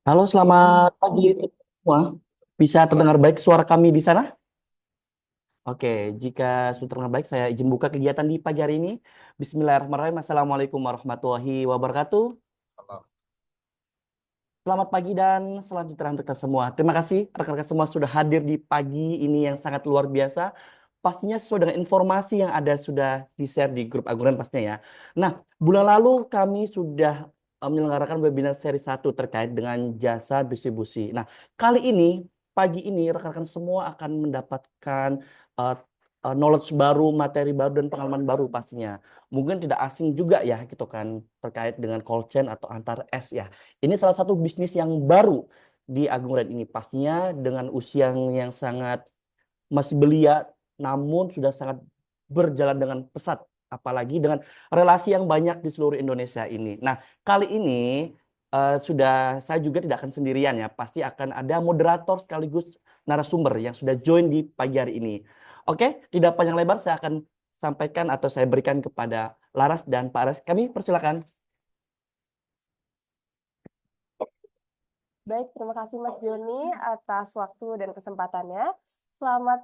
Halo, selamat pagi semua. Bisa terdengar baik suara kami di sana? Oke, jika sudah terdengar baik, saya izin buka kegiatan di pagi hari ini. Bismillahirrahmanirrahim. Assalamualaikum warahmatullahi wabarakatuh. Selamat pagi dan salam sejahtera untuk kita semua. Terima kasih rekan-rekan semua sudah hadir di pagi ini yang sangat luar biasa. Pastinya sesuai dengan informasi yang ada sudah di-share di grup Aguren pastinya ya. Nah, bulan lalu kami sudah menyelenggarakan webinar seri satu terkait dengan jasa distribusi. Nah, kali ini, pagi ini rekan-rekan semua akan mendapatkan eh, knowledge baru, materi baru, dan pengalaman baru pastinya. Mungkin tidak asing juga ya gitu kan terkait dengan cold chain atau antar es ya. Ini salah satu bisnis yang baru di Agung Red ini. Pastinya dengan usia yang sangat masih belia, namun sudah sangat berjalan dengan pesat. Apalagi dengan relasi yang banyak di seluruh Indonesia ini. Nah, kali ini saya juga tidak akan sendirian ya. Pasti akan ada moderator sekaligus narasumber yang sudah join di pagi hari ini. Oke, tidak panjang lebar saya akan sampaikan atau saya berikan kepada Laras dan Pak Ares. Kami persilakan. Baik, terima kasih Mas Joni atas waktu dan kesempatannya. Selamat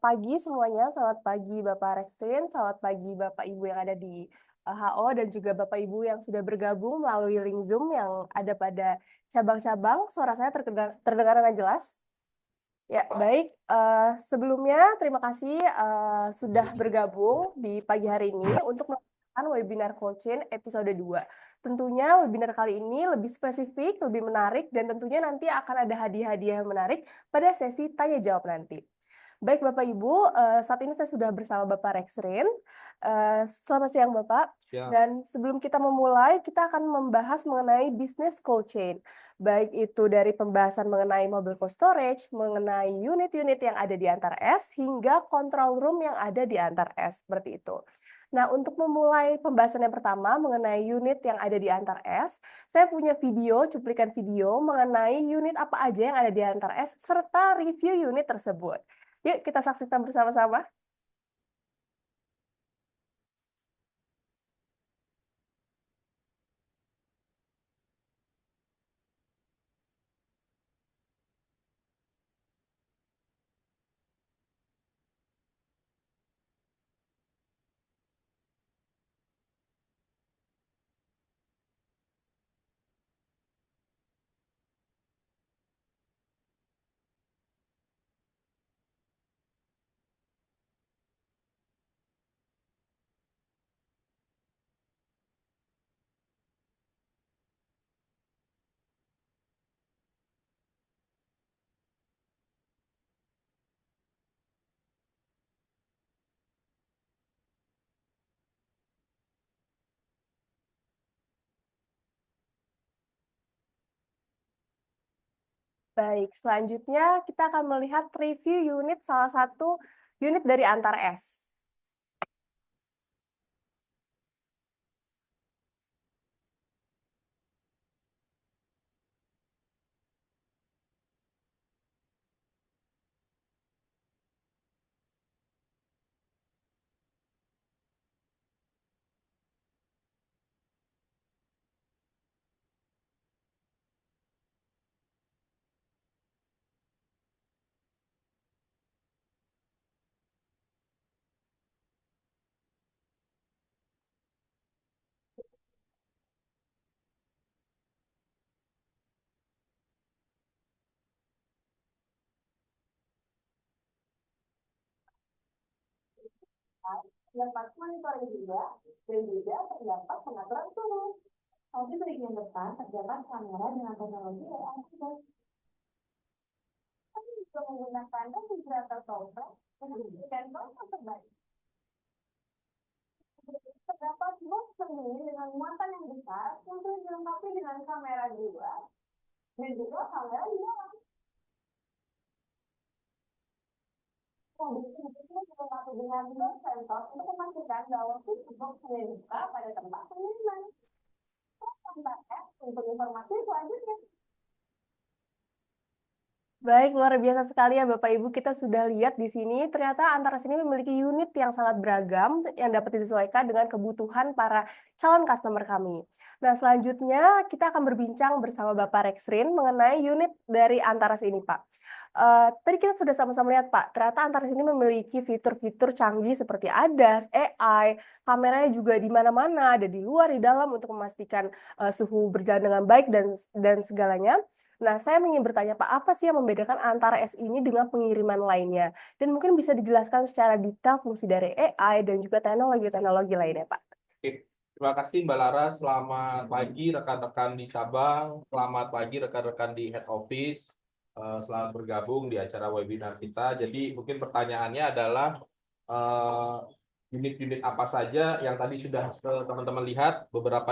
pagi semuanya, selamat pagi Bapak Rexrin, selamat pagi Bapak Ibu yang ada di HO dan juga Bapak Ibu yang sudah bergabung melalui link Zoom yang ada pada cabang-cabang. Suara saya terdengar dengan jelas? Ya, baik. Sebelumnya terima kasih sudah bergabung di pagi hari ini untuk melakukan webinar coaching episode 2. Tentunya webinar kali ini lebih spesifik, lebih menarik, dan tentunya nanti akan ada hadiah-hadiah yang menarik pada sesi tanya jawab nanti. Baik Bapak Ibu, saat ini saya sudah bersama Bapak Rexrin. Selamat siang Bapak. Dan sebelum kita memulai, kita akan membahas mengenai bisnis cold chain. Baik itu dari pembahasan mengenai mobile cold storage, mengenai unit-unit yang ada di antar es, hingga control room yang ada di antar es, seperti itu. Nah, untuk memulai pembahasan yang pertama mengenai unit yang ada di antar es, saya punya cuplikan video mengenai unit apa aja yang ada di antar es, serta review unit tersebut. Yuk kita saksikan bersama-sama. Baik, selanjutnya kita akan melihat review unit salah satu unit dari antar es. Terdapat monitoring juga dan juga terdapat pengaturan suhu. Di bagian depan terdapat kamera dengan teknologi AI kami juga menggunakan refrigerator software dan software terbaik. Terdapat box pendingin dengan muatan yang besar yang sudah dilengkapi dengan kamera juga dan juga kamera di dalam. Kondisi itu dilengkapi dengan sensor untuk memastikan bahwa pintu box dibuka pada tempat pengiriman. Kontak untuk informasi selanjutnya. Baik, luar biasa sekali ya Bapak Ibu. Kita sudah lihat di sini, ternyata Antares ini memiliki unit yang sangat beragam yang dapat disesuaikan dengan kebutuhan para calon customer kami. Nah, selanjutnya kita akan berbincang bersama Bapak Rexrin mengenai unit dari Antares ini, Pak. Tadi kita sudah sama-sama lihat, Pak, ternyata Antares ini memiliki fitur-fitur canggih seperti ADAS, AI, kameranya juga di mana-mana, ada di luar, di dalam untuk memastikan suhu berjalan dengan baik dan segalanya. Nah, saya ingin bertanya, Pak, apa sih yang membedakan antara S ini dengan pengiriman lainnya? Dan mungkin bisa dijelaskan secara detail fungsi dari AI dan juga teknologi-teknologi lainnya, Pak. Oke, terima kasih Mbak Lara. Selamat pagi rekan-rekan di cabang, selamat pagi rekan-rekan di head office. Selamat bergabung di acara webinar kita. Jadi mungkin pertanyaannya adalah eh, unit-unit apa saja yang tadi sudah teman-teman lihat, beberapa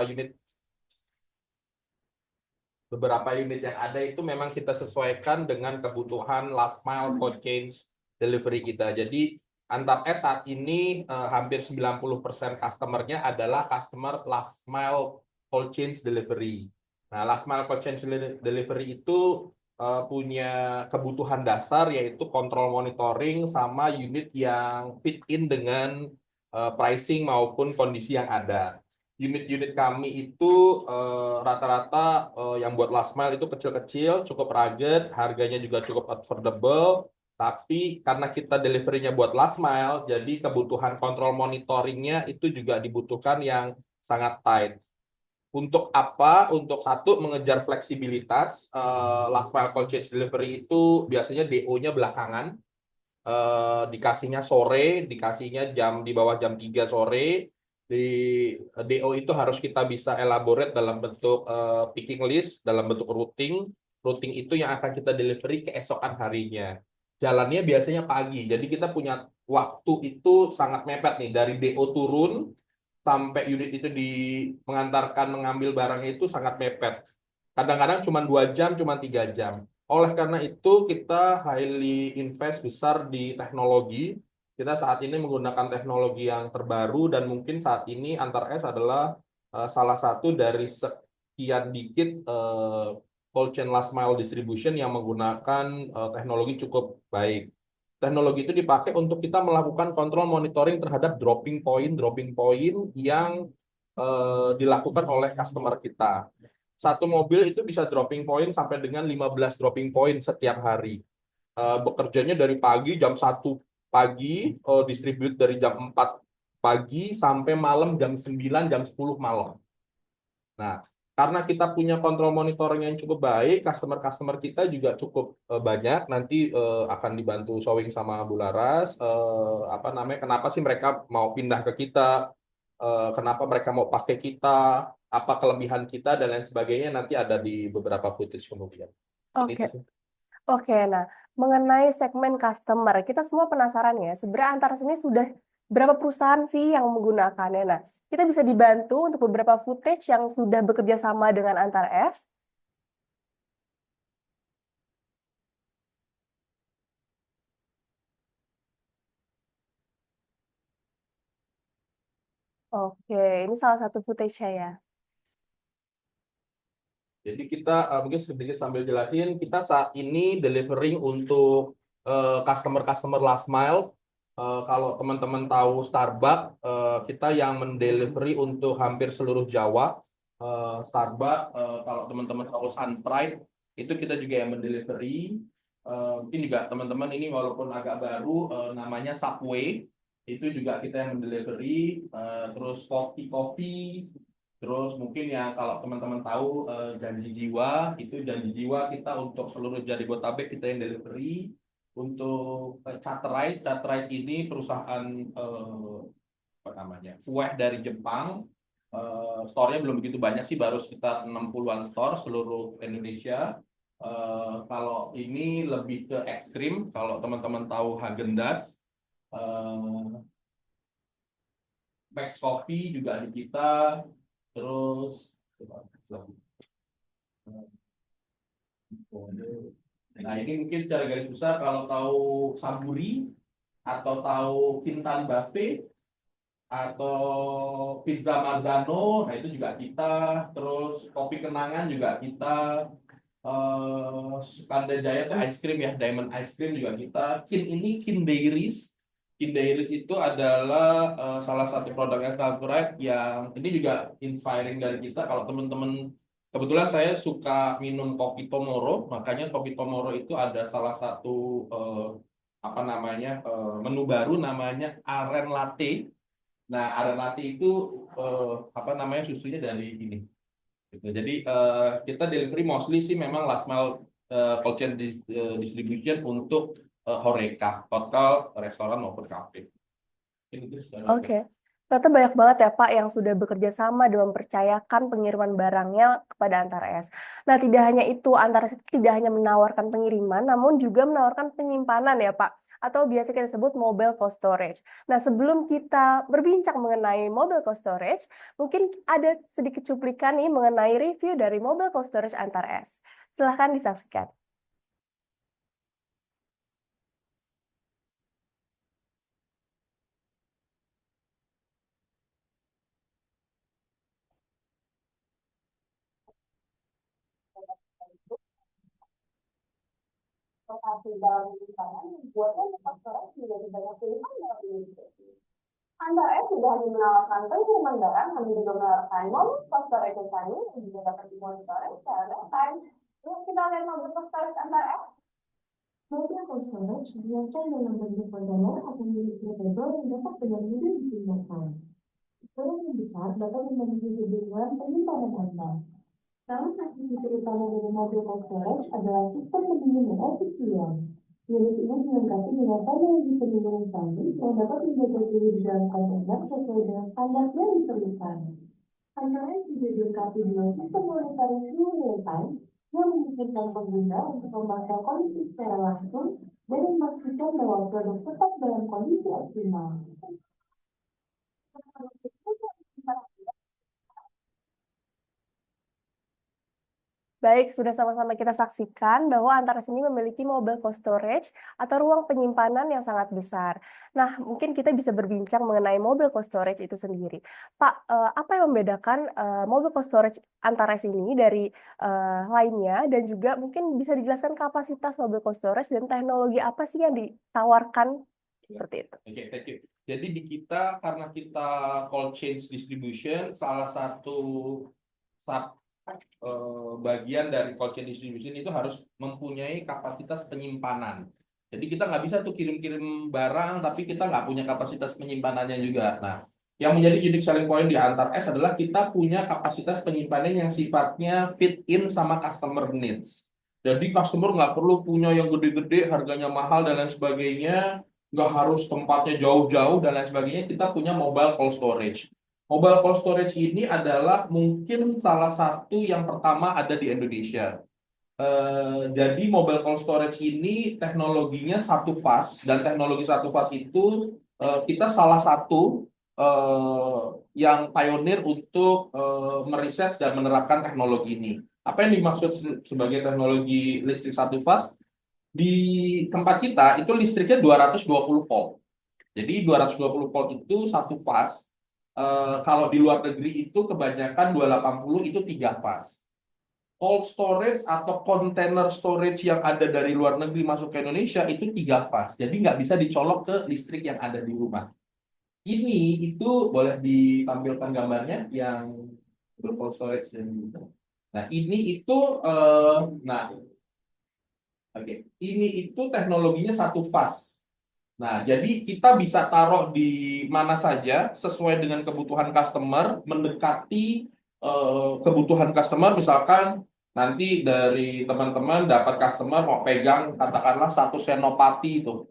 unit yang ada itu memang kita sesuaikan dengan kebutuhan last mile cold chain delivery kita. Jadi Antar S saat ini hampir 90% customer-nya adalah customer last mile cold chain delivery. Nah, last mile cold chain delivery itu punya kebutuhan dasar yaitu kontrol monitoring sama unit yang fit in dengan pricing maupun kondisi yang ada. Unit-unit kami itu rata-rata yang buat last mile itu kecil-kecil, cukup rugged, harganya juga cukup affordable. Tapi karena kita deliverynya buat last mile, jadi kebutuhan kontrol monitoringnya itu juga dibutuhkan yang sangat tight. Untuk apa? Untuk satu, mengejar fleksibilitas. Last mile cold chain delivery itu biasanya DO-nya belakangan. Dikasihnya sore, dikasihnya jam di bawah jam 3 sore. Di DO itu harus kita bisa elaborate dalam bentuk picking list, dalam bentuk routing. Routing itu yang akan kita delivery keesokan harinya. Jalannya biasanya pagi, jadi kita punya waktu itu sangat mepet nih. Dari DO turun sampai unit itu mengantarkan mengambil barangnya itu sangat mepet. Kadang-kadang cuma 2 jam, cuma 3 jam. Oleh karena itu kita highly invest besar di teknologi. Kita saat ini menggunakan teknologi yang terbaru dan mungkin saat ini Antar S adalah salah satu dari sekian dikit cold chain last mile distribution yang menggunakan teknologi cukup baik. Teknologi itu dipakai untuk kita melakukan kontrol monitoring terhadap dropping point yang dilakukan oleh customer kita. Satu mobil itu bisa dropping point sampai dengan 15 dropping point setiap hari. Bekerjanya dari pagi jam 1 pagi, distribute dari jam 4 pagi sampai malam jam 9 jam 10 malam. Nah, karena kita punya kontrol monitoring yang cukup baik, customer-customer kita juga cukup banyak. Nanti akan dibantu showing sama Bu Laras. Apa namanya? Kenapa sih mereka mau pindah ke kita? Kenapa mereka mau pakai kita? Apa kelebihan kita dan lain sebagainya? Nanti ada di beberapa footage kemudian. Oke, Itu sih. oke. Nah, mengenai segmen customer, kita semua penasaran ya, sebenarnya Antares ini sudah berapa perusahaan sih yang menggunakannya? Nah, kita bisa dibantu untuk beberapa footage yang sudah bekerja sama dengan Antares. Oke, ini salah satu footage saya. Jadi kita mungkin sedikit sambil jelasin, kita saat ini delivering untuk customer-customer last mile. Kalau teman-teman tahu Starbucks, kita yang mendelivery untuk hampir seluruh Jawa. Starbucks, kalau teman-teman tahu Sunpride, itu kita juga yang mendelivery. Mungkin juga teman-teman ini walaupun agak baru, namanya Subway, itu juga kita yang mendelivery. Terus Coffee Coffee. Terus mungkin yang kalau teman-teman tahu Janji Jiwa, itu Janji Jiwa kita untuk seluruh Jabodetabek kita yang delivery. Untuk Chaterize ini perusahaan apa namanya? Kue dari Jepang. Store-nya belum begitu banyak sih, baru sekitar 60-an store seluruh Indonesia. Kalau ini lebih ke es krim, kalau teman-teman tahu Häagen-Dazs, Max Coffee juga di kita. Terus nah ini mungkin secara garis besar kalau tahu Saburi atau tahu Kintan Buffet atau Pizza Marzano, nah itu juga kita. Terus Kopi Kenangan juga kita. Sukanda Jaya itu ice cream ya, Diamond Ice Cream juga kita. Kin Dairies. Kin Dairies itu adalah salah satu produk Everbright yang ini juga inspiring dari kita. Kalau teman-teman, kebetulan saya suka minum kopi Tomorrow, makanya kopi Tomorrow itu ada salah satu apa namanya menu baru namanya Aren Latte. Nah, Aren Latte itu apa namanya susunya dari ini gitu. Jadi kita delivery mostly sih memang last mile cold chain distribution untuk Horeca, hotel, restoran maupun kafe. Mungkin itu secara Oke, ternyata banyak banget ya Pak yang sudah bekerja sama dan mempercayakan pengiriman barangnya kepada Antares. Nah, tidak hanya itu, Antares itu tidak hanya menawarkan pengiriman, namun juga menawarkan penyimpanan ya Pak, atau biasa kita sebut mobile cold storage. Nah, sebelum kita berbincang mengenai mobile cold storage, mungkin ada sedikit cuplikan nih mengenai review dari mobile cold storage Antares. Silahkan disaksikan. Lokasi dalam penyimpanan membuatnya cold storage menjadi banyak pilihan dalam industri. Anda tidak hanya menawarkan pengiriman barang, namun juga menawarkan mobil poster ekonomi yang juga dapat dimonitor secara real time. Yuk kita lihat mobil poster Anda. Mobil storage biasanya dalam bentuk kontainer atau unit portable yang dapat dengan mudah dipindahkan. Ukuran yang besar dapat membantu kebutuhan penyimpanan Anda. Salah satu fitur utama dari mobil storage adalah sistem pendingin yang efisien. Unit ini dilengkapi dengan teknologi pendingin canggih yang dapat menjaga suhu di dalam kontainer sesuai dengan standar yang diperlukan. Kontainer juga dilengkapi dengan sistem monitoring suhu real time yang memungkinkan pengguna untuk memantau kondisi secara langsung dan memastikan bahwa produk tetap dalam kondisi optimal. Baik, sudah sama-sama kita saksikan bahwa Antares ini memiliki mobile cold storage atau ruang penyimpanan yang sangat besar. Nah, mungkin kita bisa berbincang mengenai mobile cold storage itu sendiri. Pak, apa yang membedakan mobile cold storage Antares ini dari lainnya, dan juga mungkin bisa dijelaskan kapasitas mobile cold storage dan teknologi apa sih yang ditawarkan seperti itu? Oke, thank you. Jadi di kita karena kita cold chain distribution, salah satu bagian dari cold chain distribution itu harus mempunyai kapasitas penyimpanan. Jadi kita nggak bisa tuh kirim-kirim barang, tapi kita nggak punya kapasitas penyimpanannya juga. Nah, yang menjadi unique selling point di Antar S adalah kita punya kapasitas penyimpanan yang sifatnya fit in sama customer needs. Jadi customer nggak perlu punya yang gede-gede, harganya mahal dan lain sebagainya, nggak harus tempatnya jauh-jauh dan lain sebagainya. Kita punya mobile cold storage. Mobile cold storage ini adalah mungkin salah satu yang pertama ada di Indonesia. Jadi mobile cold storage ini teknologinya satu fast, dan teknologi satu fast itu kita salah satu yang pionir untuk meriset dan menerapkan teknologi ini. Apa yang dimaksud sebagai teknologi listrik satu fast? Di tempat kita itu listriknya 220 volt. Jadi 220 volt itu satu fast. Kalau di luar negeri itu kebanyakan 280 itu 3 fast. Cold storage atau container storage yang ada dari luar negeri masuk ke Indonesia itu 3 fast. Jadi nggak bisa dicolok ke listrik yang ada di rumah. Ini itu boleh ditampilkan gambarnya yang cold storage dan gitu. Nah ini itu nah oke. Ini itu teknologinya satu fast. Nah, jadi kita bisa taruh di mana saja sesuai dengan kebutuhan customer, mendekati kebutuhan customer. Misalkan nanti dari teman-teman dapat customer mau pegang katakanlah satu senopati itu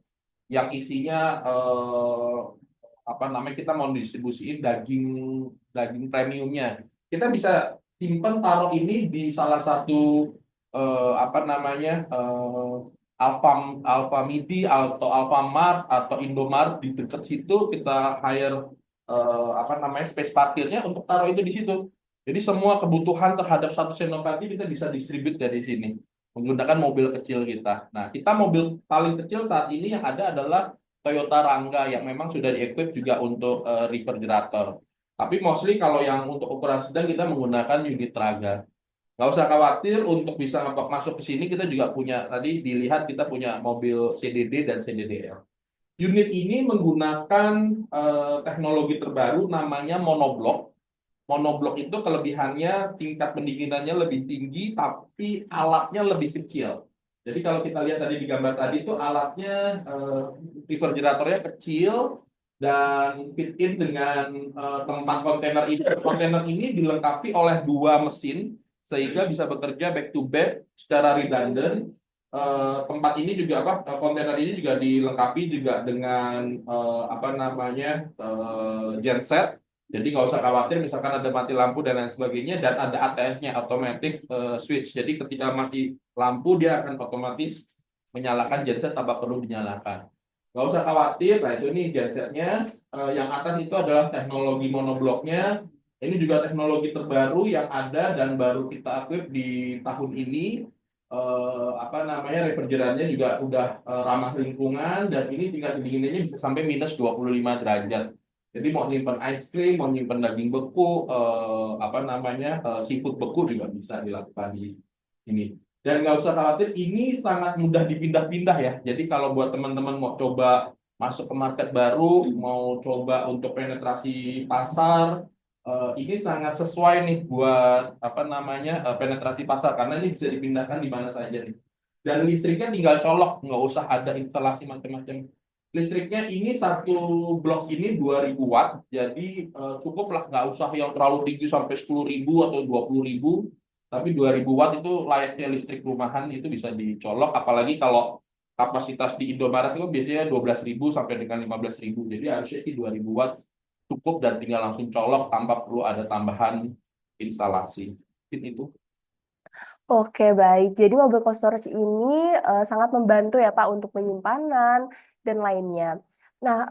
yang isinya apa namanya, kita mau distribusiin daging daging premiumnya. Kita bisa simpan taruh ini di salah satu apa namanya Alfamidi atau Alfamart atau Indomart di dekat situ, kita hire apa namanya space parkirnya untuk taruh itu di situ. Jadi semua kebutuhan terhadap satu senopati kita bisa distribute dari sini menggunakan mobil kecil kita. Nah, kita mobil paling kecil saat ini yang ada adalah Toyota Rangga yang memang sudah di-equip juga untuk refrigerator. Tapi mostly kalau yang untuk ukuran sedang kita menggunakan unit Raga. Nggak usah khawatir untuk bisa masuk ke sini, kita juga punya, tadi dilihat kita punya mobil CDD dan CDDL. Unit ini menggunakan teknologi terbaru namanya monoblok. Monoblok itu kelebihannya tingkat pendinginannya lebih tinggi, tapi alatnya lebih kecil. Jadi kalau kita lihat tadi di gambar tadi itu alatnya, refrigeratornya kecil dan fit in dengan tempat kontainer ini. Kontainer ini dilengkapi oleh dua mesin sehingga bisa bekerja back to back secara redundant. Tempat ini juga kontainer ini juga dilengkapi juga dengan apa namanya, genset. Jadi nggak usah khawatir misalkan ada mati lampu dan lain sebagainya, dan ada ATS-nya, automatic switch. Jadi ketika mati lampu dia akan otomatis menyalakan genset tanpa perlu dinyalakan. Nggak usah khawatir. Nah itu nih gensetnya. Yang atas itu adalah teknologi monobloknya. Ini juga teknologi terbaru yang ada dan baru kita equip di tahun ini. Apa namanya, refrigerannya juga udah ramah lingkungan, dan ini tingkat pendinginannya bisa sampai minus 25 derajat. Jadi mau nyimpen ice cream, mau nyimpen daging beku, apa namanya, seafood beku juga bisa dilakukan di ini. Dan nggak usah khawatir, ini sangat mudah dipindah-pindah ya. Jadi kalau buat teman-teman mau coba masuk ke market baru, mau coba untuk penetrasi pasar, ini sangat sesuai nih buat apa namanya, penetrasi pasar, karena ini bisa dipindahkan di mana saja nih. Dan listriknya tinggal colok, nggak usah ada instalasi macam-macam. Listriknya ini satu blok ini 2000 watt, jadi cukup lah, nggak usah yang terlalu tinggi sampai 10.000 atau 20.000, tapi 2000 watt itu layaknya listrik rumahan, itu bisa dicolok, apalagi kalau kapasitas di Indomaret itu biasanya 12.000 sampai dengan 15.000, jadi harusnya sih 2000 watt cukup dan tinggal langsung colok tanpa perlu ada tambahan instalasi. Mungkin itu. Oke, baik. Jadi mobil cold storage ini sangat membantu ya Pak untuk penyimpanan dan lainnya. Nah,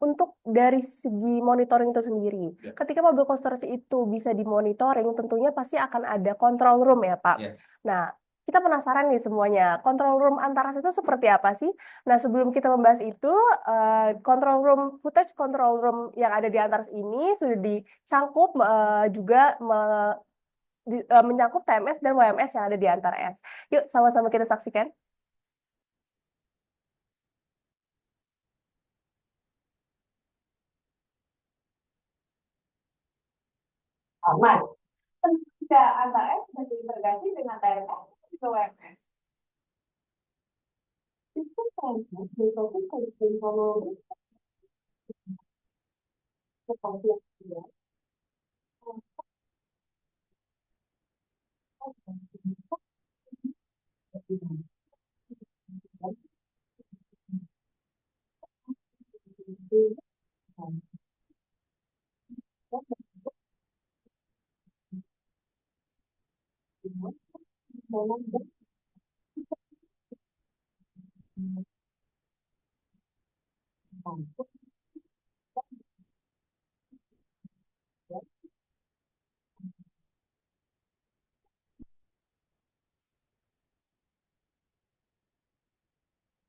untuk dari segi monitoring itu sendiri, Ya. ketika mobil cold storage itu bisa dimonitoring, tentunya pasti akan ada control room ya Pak. Yes. Nah, kita penasaran nih semuanya, control room Antaras itu seperti apa sih? Nah, sebelum kita membahas itu, control room, footage control room yang ada di Antaras ini sudah dicangkup juga menyangkut TMS dan WMS yang ada di antara S. Yuk sama-sama kita saksikan. Aman. Ketika antara S sudah terintegrasi dengan TMS dan WMS. Itu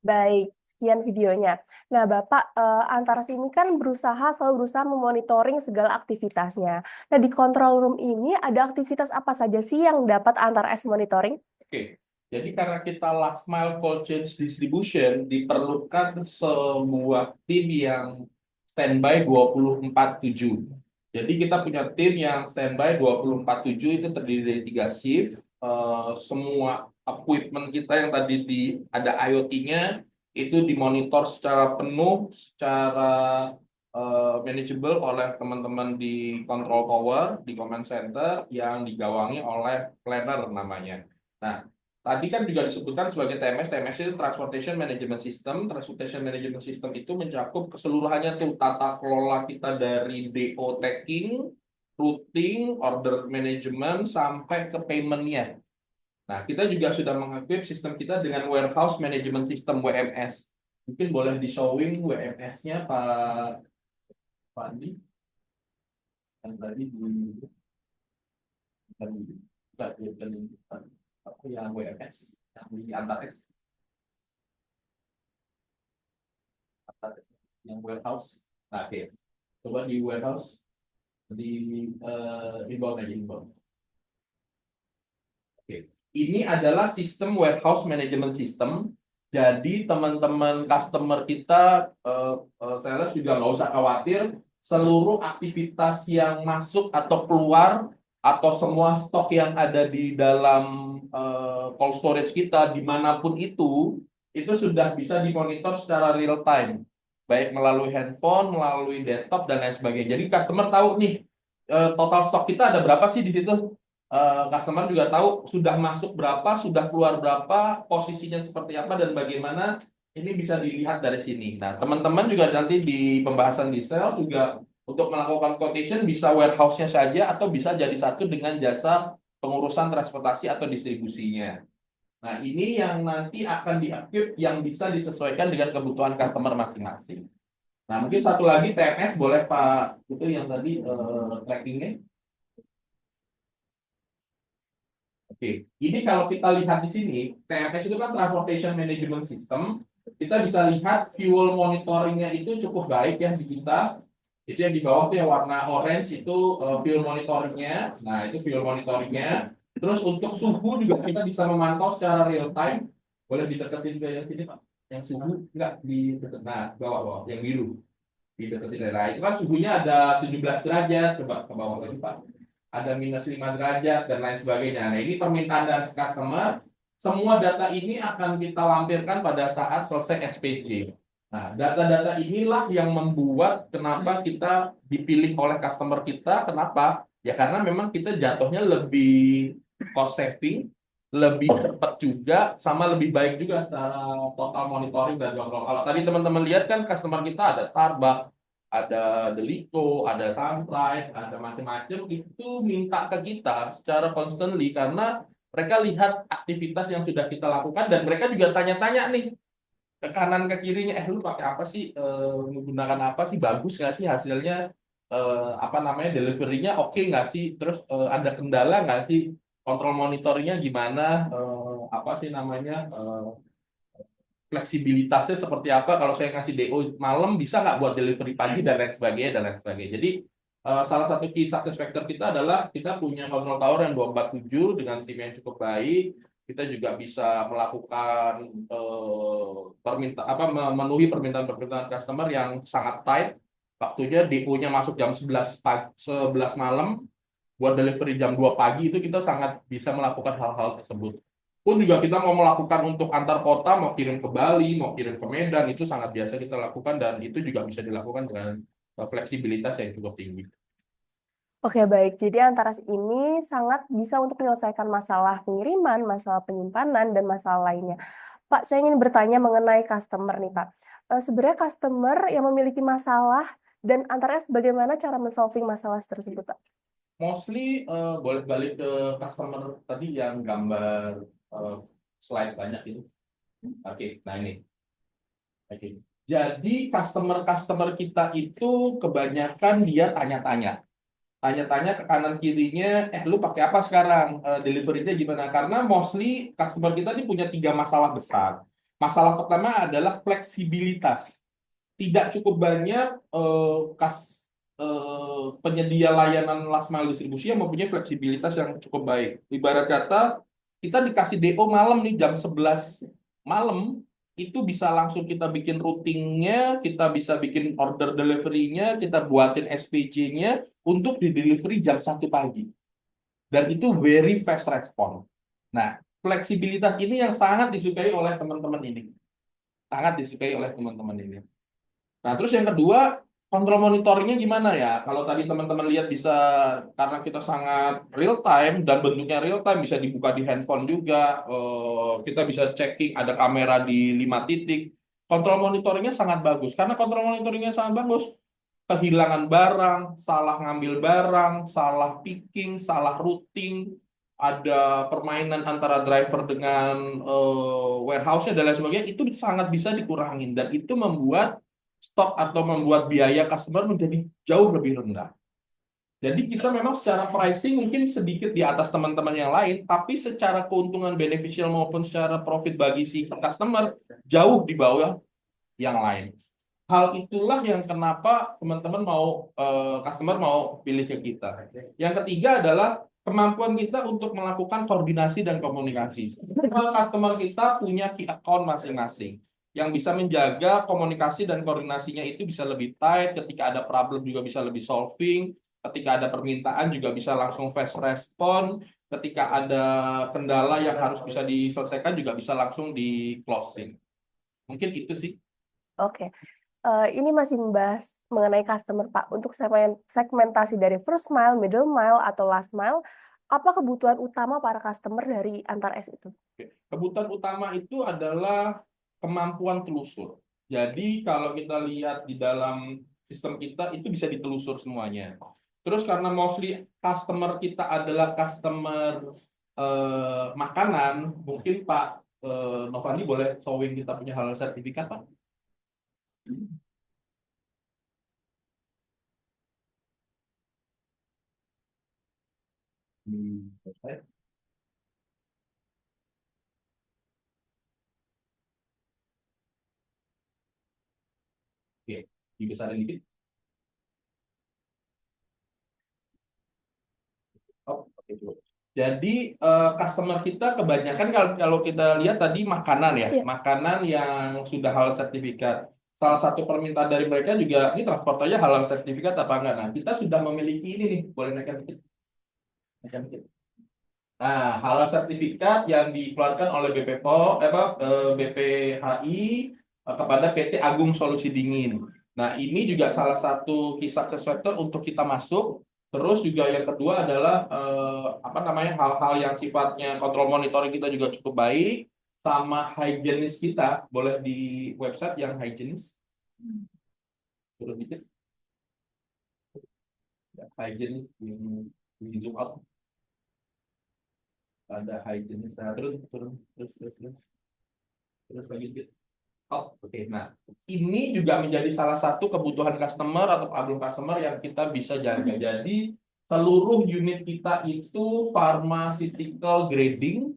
baik, sekian videonya. Nah, Bapak Antaras ini kan selalu berusaha memonitoring segala aktivitasnya. Nah, di control room ini ada aktivitas apa saja sih yang dapat Antaras monitoring? Oke, jadi karena kita last mile cold chain distribution, diperlukan sebuah tim yang standby 24/7. Jadi kita punya tim yang standby 24/7, itu terdiri dari 3 shift. Semua equipment kita yang tadi ada IoT-nya itu dimonitor secara penuh, secara manageable oleh teman-teman di control tower, di command center yang digawangi oleh planner namanya. Nah, tadi kan juga disebutkan sebagai TMS. TMS itu Transportation Management System. Transportation Management System itu mencakup keseluruhannya tuh tata kelola kita dari DO tagging, routing, order management, sampai ke payment-nya. Nah, kita juga sudah mengequip sistem kita dengan Warehouse Management System, WMS. Mungkin boleh di-showing WMS-nya, Pak Andi, yang tadi apa yang WMS, yang di Antares, yang warehouse. Nah, oke. Coba di warehouse, di bawah aja, di bawah. Oke. Ini adalah sistem warehouse management system. Jadi teman-teman customer kita, sales juga nggak usah khawatir. Seluruh aktivitas yang masuk atau keluar atau semua stok yang ada di dalam cold storage kita dimanapun itu sudah bisa dimonitor secara real time, baik melalui handphone, melalui desktop dan lain sebagainya. Jadi customer tahu nih total stok kita ada berapa sih di situ. Customer juga tahu sudah masuk berapa, sudah keluar berapa, posisinya seperti apa, dan bagaimana ini bisa dilihat dari sini. Nah, teman-teman juga nanti di pembahasan di sales juga untuk melakukan quotation bisa warehouse-nya saja atau bisa jadi satu dengan jasa pengurusan transportasi atau distribusinya. Nah, ini yang nanti akan di-equip yang bisa disesuaikan dengan kebutuhan customer masing-masing. Nah, mungkin satu lagi TMS boleh Pak, itu yang tadi trackingnya. Oke, ini kalau kita lihat di sini, TMS itu kan Transportation Management System. Kita bisa lihat fuel monitoringnya itu cukup baik ya di kita. Itu yang di bawah tuh yang warna orange itu fuel monitoringnya. Nah, itu fuel monitoringnya. Terus untuk suhu juga kita bisa memantau secara real time. Boleh dideketin ke yang sini Pak. Yang suhu enggak di dekat. Nah, bawah-bawah yang biru. Dideketin. Nah, itu kan suhunya ada 17 derajat. Coba ke bawah lagi Pak, ada -5 derajat dan lain sebagainya. Nah, ini permintaan dari customer. Semua data ini akan kita lampirkan pada saat selesai SPJ. Nah, data-data inilah yang membuat kenapa kita dipilih oleh customer kita. Kenapa? Ya karena memang kita jatuhnya lebih cost saving, lebih cepat juga, sama lebih baik juga secara total monitoring dan kontrol. Kalau tadi teman-teman lihat kan customer kita ada Starbucks, ada Deliko, ada Sunlight, ada macam-macam, itu minta ke kita secara constantly karena mereka lihat aktivitas yang sudah kita lakukan dan mereka juga tanya-tanya nih ke kanan ke kirinya, lu pakai apa sih, menggunakan apa sih, bagus nggak sih hasilnya, apa namanya, deliverynya oke nggak sih, terus ada kendala nggak sih, kontrol monitoringnya gimana, apa sih namanya, fleksibilitasnya seperti apa, kalau saya ngasih DO malam bisa nggak buat delivery pagi dan lain sebagainya dan lain sebagainya. Jadi salah satu key success factor kita adalah kita punya control tower yang 247 dengan tim yang cukup baik. Kita juga bisa melakukan memenuhi permintaan-permintaan customer yang sangat tight. Waktunya DO-nya masuk jam 11 pagi, 11 malam, buat delivery jam 2 pagi, itu kita sangat bisa melakukan hal-hal tersebut. Pun juga kita mau melakukan untuk antar kota, mau kirim ke Bali, mau kirim ke Medan, itu sangat biasa kita lakukan dan itu juga bisa dilakukan dengan fleksibilitas yang cukup tinggi. Oke, baik. Jadi antara ini sangat bisa untuk menyelesaikan masalah pengiriman, masalah penyimpanan, dan masalah lainnya. Pak, saya ingin bertanya mengenai customer nih, Pak. Sebenarnya customer yang memiliki masalah dan antara bagaimana cara men-solving masalah tersebut, Pak? Mostly boleh balik ke customer tadi yang gambar slide banyak itu. Oke, nah ini. Oke. Jadi customer kita itu kebanyakan dia tanya-tanya ke kanan kirinya, lu pakai apa sekarang, delivery-nya gimana? Karena mostly customer kita ini punya 3 masalah besar. Masalah pertama adalah fleksibilitas. Tidak cukup banyak penyedia layanan last mile distribusi yang mempunyai fleksibilitas yang cukup baik. Ibarat kata kita dikasih DO malam nih jam 11 malam, itu bisa langsung kita bikin routingnya, kita bisa bikin order delivery-nya, kita buatin SPJ-nya untuk di delivery jam 1 pagi. Dan itu very fast response. Nah, fleksibilitas ini yang sangat disukai oleh teman-teman ini. Sangat disukai oleh teman-teman ini. Nah, terus yang kedua, kontrol monitoringnya gimana ya? Kalau tadi teman-teman lihat bisa, karena kita sangat real time dan bentuknya real time, bisa dibuka di handphone juga. Kita bisa checking ada kamera di 5 titik. Kontrol monitoringnya sangat bagus. Karena kontrol monitoringnya sangat bagus, kehilangan barang, salah ngambil barang, salah picking, salah routing, ada permainan antara driver dengan warehouse-nya dan lain sebagainya, itu sangat bisa dikurangin dan itu membuat stok atau membuat biaya customer menjadi jauh lebih rendah. Jadi kita memang secara pricing mungkin sedikit di atas teman-teman yang lain, tapi secara keuntungan beneficial maupun secara profit bagi si customer jauh di bawah yang lain. hal itulah yang kenapa teman-teman mau customer mau pilih ke kita. Yang ketiga adalah kemampuan kita untuk melakukan koordinasi dan komunikasi. Semua customer kita punya key account masing-masing yang bisa menjaga komunikasi dan koordinasinya itu bisa lebih tight, ketika ada problem juga bisa lebih solving, ketika ada permintaan juga bisa langsung fast respon, ketika ada kendala yang harus bisa diselesaikan juga bisa langsung di closing. Mungkin itu sih. Oke. Ini masih membahas mengenai customer, Pak. Untuk segmentasi dari first mile, middle mile, atau last mile, apa kebutuhan utama para customer dari antar S itu? Oke. Kebutuhan utama itu adalah kemampuan telusur. Jadi kalau kita lihat di dalam sistem kita itu bisa ditelusur semuanya. Terus karena mostly customer kita adalah customer makanan, mungkin Pak Novandi boleh showing kita punya halal sertifikat, Pak? Website. Oke, dibesarin dikit. Oh, oke, dulu. Jadi customer kita kebanyakan kalau kita lihat tadi makanan ya, Iya. makanan yang sudah halal sertifikat. Salah satu permintaan dari mereka juga ini transportanya halal sertifikat apa enggak. Nah, kita sudah memiliki ini nih, boleh naikkan dikit. Naikkan dikit. Nah, halal sertifikat yang dikeluarkan oleh BPHI kepada PT Agung Solusi Dingin. Nah, ini juga salah satu key success factor untuk kita masuk. Terus juga yang kedua adalah apa namanya hal-hal yang sifatnya kontrol monitoring kita juga cukup baik, sama higienis kita. Boleh di website yang higienis. Turun dikit. Ya, higienis di zoom out. Ada higienis. Nah, terus lagi dikit. Oh, oke. Nah, ini juga menjadi salah satu kebutuhan customer atau problem customer yang kita bisa jaga. Jadi, seluruh unit kita itu pharmaceutical grading,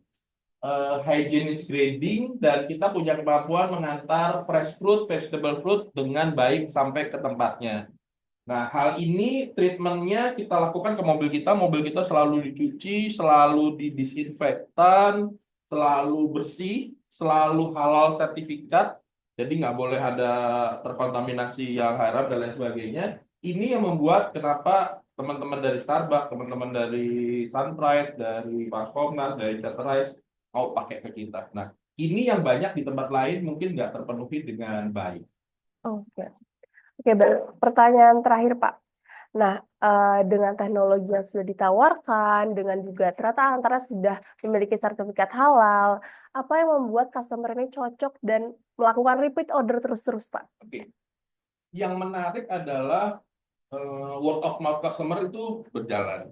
hygienist grading, dan kita punya kemampuan mengantar fresh fruit, vegetable fruit dengan baik sampai ke tempatnya. Nah, hal ini treatmentnya kita lakukan ke mobil kita selalu dicuci, selalu didisinfektan, selalu bersih, selalu halal sertifikat, jadi nggak boleh ada terkontaminasi yang haram dan lain sebagainya. Ini yang membuat kenapa teman-teman dari Starbucks, teman-teman dari Sunpride, dari Paskomnas, dari Chatterize mau pakai ke kita. Nah, ini yang banyak di tempat lain mungkin nggak terpenuhi dengan baik. Oke. Oke, pertanyaan terakhir, Pak. Nah, dengan teknologi yang sudah ditawarkan, dengan juga ternyata antara sudah memiliki sertifikat halal, apa yang membuat customer ini cocok dan melakukan repeat order terus-terus, Pak? Oke. Yang menarik adalah word of mouth customer itu berjalan.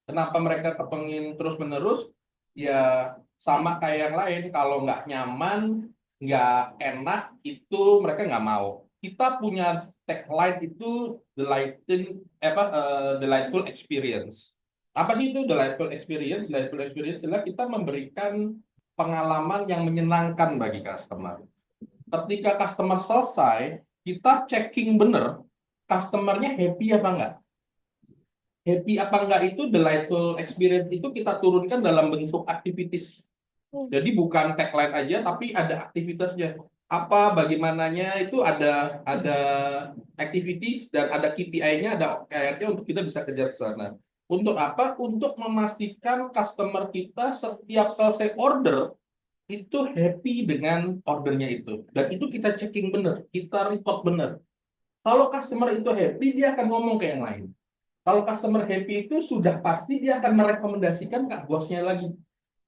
Kenapa mereka kepengin terus-menerus? Ya sama kayak yang lain, kalau nggak nyaman, nggak enak, itu mereka nggak mau. Kita punya tagline itu delightful experience. Apa sih itu delightful experience? Delightful experience adalah kita memberikan pengalaman yang menyenangkan bagi customer. Ketika customer selesai, kita checking bener, customernya happy apa enggak. Happy apa enggak itu delightful experience itu kita turunkan dalam bentuk activities. Jadi bukan tagline aja, tapi ada aktivitasnya. Apa, bagaimananya itu ada activities dan ada KPI-nya, ada OKR-nya untuk kita bisa kejar ke sana. Untuk apa? Untuk memastikan customer kita setiap selesai order itu happy dengan ordernya itu. Dan itu kita checking bener, kita record bener. Kalau customer itu happy, dia akan ngomong ke yang lain. Kalau customer happy itu sudah pasti dia akan merekomendasikan ke bosnya lagi.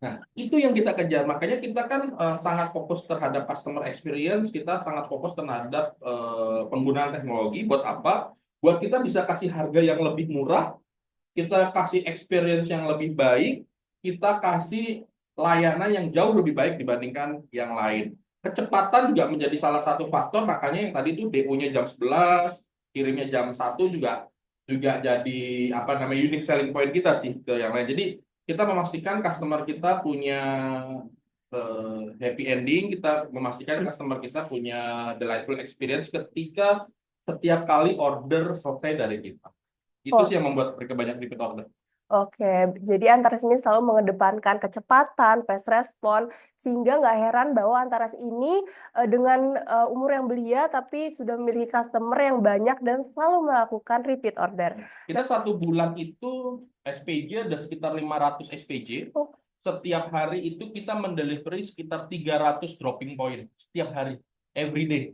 Nah, itu yang kita kejar. Makanya kita kan sangat fokus terhadap customer experience, kita sangat fokus terhadap penggunaan teknologi. Buat apa? Buat kita bisa kasih harga yang lebih murah, kita kasih experience yang lebih baik, kita kasih layanan yang jauh lebih baik dibandingkan yang lain. Kecepatan juga menjadi salah satu faktor, makanya yang tadi itu DO-nya jam 11, kirimnya jam 1 juga jadi apa namanya unique selling point kita sih ke yang lain. Jadi kita memastikan customer kita punya happy ending, kita memastikan customer kita punya delightful experience ketika setiap kali order selesai dari kita. Itu Oh, sih yang membuat mereka banyak repeat order. oke, jadi Antares ini selalu mengedepankan kecepatan, fast respon, sehingga nggak heran bahwa Antares ini dengan umur yang belia tapi sudah memiliki customer yang banyak dan selalu melakukan repeat order. Kita satu bulan itu SPJ ada sekitar 500 SPJ. Oh, Setiap hari itu kita mendelivery sekitar 300 dropping point. Setiap hari, every day.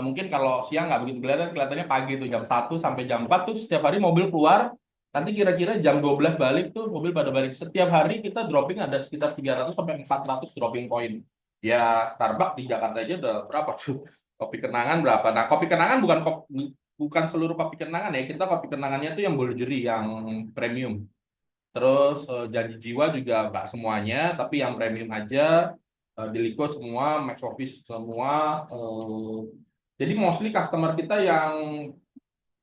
Mungkin kalau siang nggak begitu kelihatan, kelihatannya pagi tuh jam 1 sampai jam 4 tuh setiap hari mobil keluar. Nanti kira-kira jam 12 balik tuh mobil pada balik. Setiap hari kita dropping ada sekitar 300 sampai 400 dropping point. Ya Starbucks di Jakarta aja udah berapa tuh? Kopi kenangan berapa? Nah, kopi kenangan bukan seluruh kopi kenangan ya. Kita kopi kenangannya tuh yang Bolgeri, yang premium. Terus Janji Jiwa juga nggak semuanya, tapi yang premium aja. Diliko semua, Max Office semua. Jadi mostly customer kita yang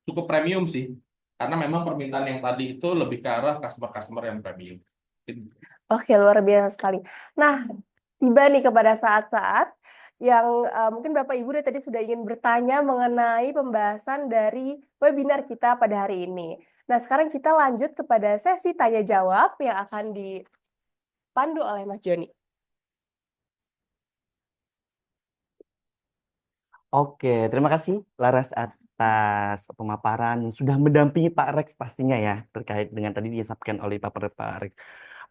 cukup premium sih. Karena memang permintaan yang tadi itu lebih ke arah customer-customer yang premium. oke, luar biasa sekali. Nah, tiba nih kepada saat-saat yang mungkin Bapak Ibu dari tadi sudah ingin bertanya mengenai pembahasan dari webinar kita pada hari ini. Nah, sekarang kita lanjut kepada sesi tanya jawab yang akan dipandu oleh Mas Joni. Oke, terima kasih Laras atas pemaparan yang sudah mendampingi Pak Rex pastinya ya terkait dengan tadi disampaikan oleh Pak Rex.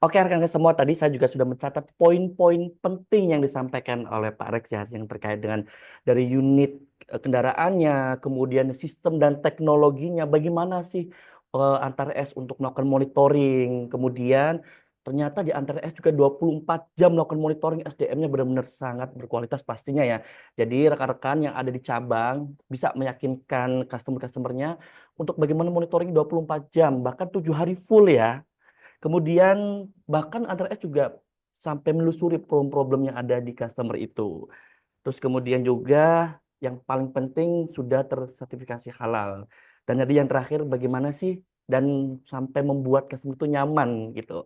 Oke, rekan-rekan semua, tadi saya juga sudah mencatat poin-poin penting yang disampaikan oleh Pak Rex ya, yang terkait dengan dari unit kendaraannya, kemudian sistem dan teknologinya, bagaimana sih antar S untuk melakukan monitoring, kemudian ternyata di antar S juga 24 jam melakukan monitoring, SDM-nya benar-benar sangat berkualitas pastinya ya. Jadi rekan-rekan yang ada di cabang bisa meyakinkan customer-customernya untuk bagaimana monitoring 24 jam, bahkan 7 hari full ya. Kemudian bahkan Antar S juga sampai menelusuri problem-problem yang ada di customer itu. Terus kemudian juga yang paling penting sudah tersertifikasi halal. Dan jadi yang terakhir bagaimana sih dan sampai membuat customer itu nyaman gitu.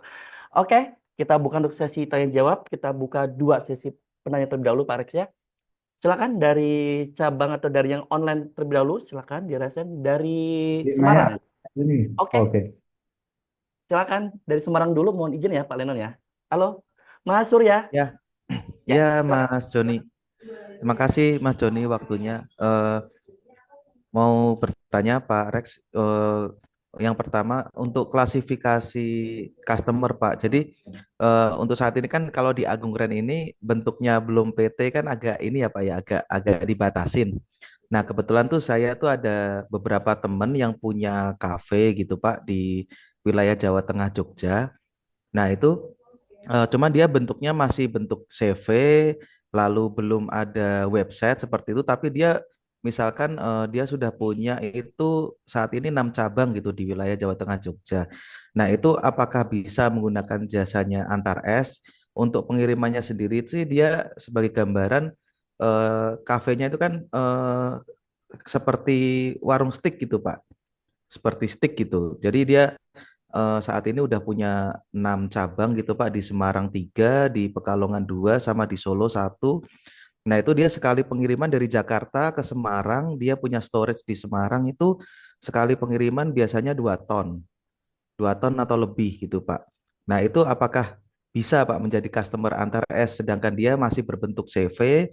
Oke, kita buka untuk sesi tanya jawab. Kita buka dua sesi penanya terlebih dahulu Pak Rex ya. Silakan dari cabang atau dari yang online terlebih dahulu. Silakan dirasain dari Nanya Semarang. ini. Oke. Oke. Silakan dari Semarang dulu, mohon izin ya Pak Lenon ya. Halo, Mas Surya. Ya, Ya, ya silakan. Mas Joni. Terima kasih Mas Joni waktunya. Mau bertanya Pak Rex. Yang pertama untuk klasifikasi customer Pak. Jadi untuk saat ini kan kalau di Agung Grand ini bentuknya belum PT kan agak ini ya Pak ya, agak dibatasin. Nah kebetulan tuh saya tuh ada beberapa teman yang punya kafe gitu Pak di wilayah Jawa Tengah Jogja. Nah itu cuma dia bentuknya masih bentuk CV, lalu belum ada website seperti itu, tapi dia misalkan dia sudah punya itu saat ini 6 cabang gitu di wilayah Jawa Tengah Jogja. Nah itu apakah bisa menggunakan jasanya Antar S untuk pengirimannya sendiri itu sih dia sebagai gambaran kafenya itu kan seperti warung steak gitu Pak, seperti steak gitu. Jadi dia saat ini udah punya 6 cabang gitu Pak di Semarang 3, di Pekalongan 2, sama di Solo 1. Nah itu dia sekali pengiriman dari Jakarta ke Semarang, dia punya storage di Semarang itu sekali pengiriman biasanya 2 ton atau lebih gitu Pak. Nah itu apakah bisa Pak menjadi customer Antar S sedangkan dia masih berbentuk CV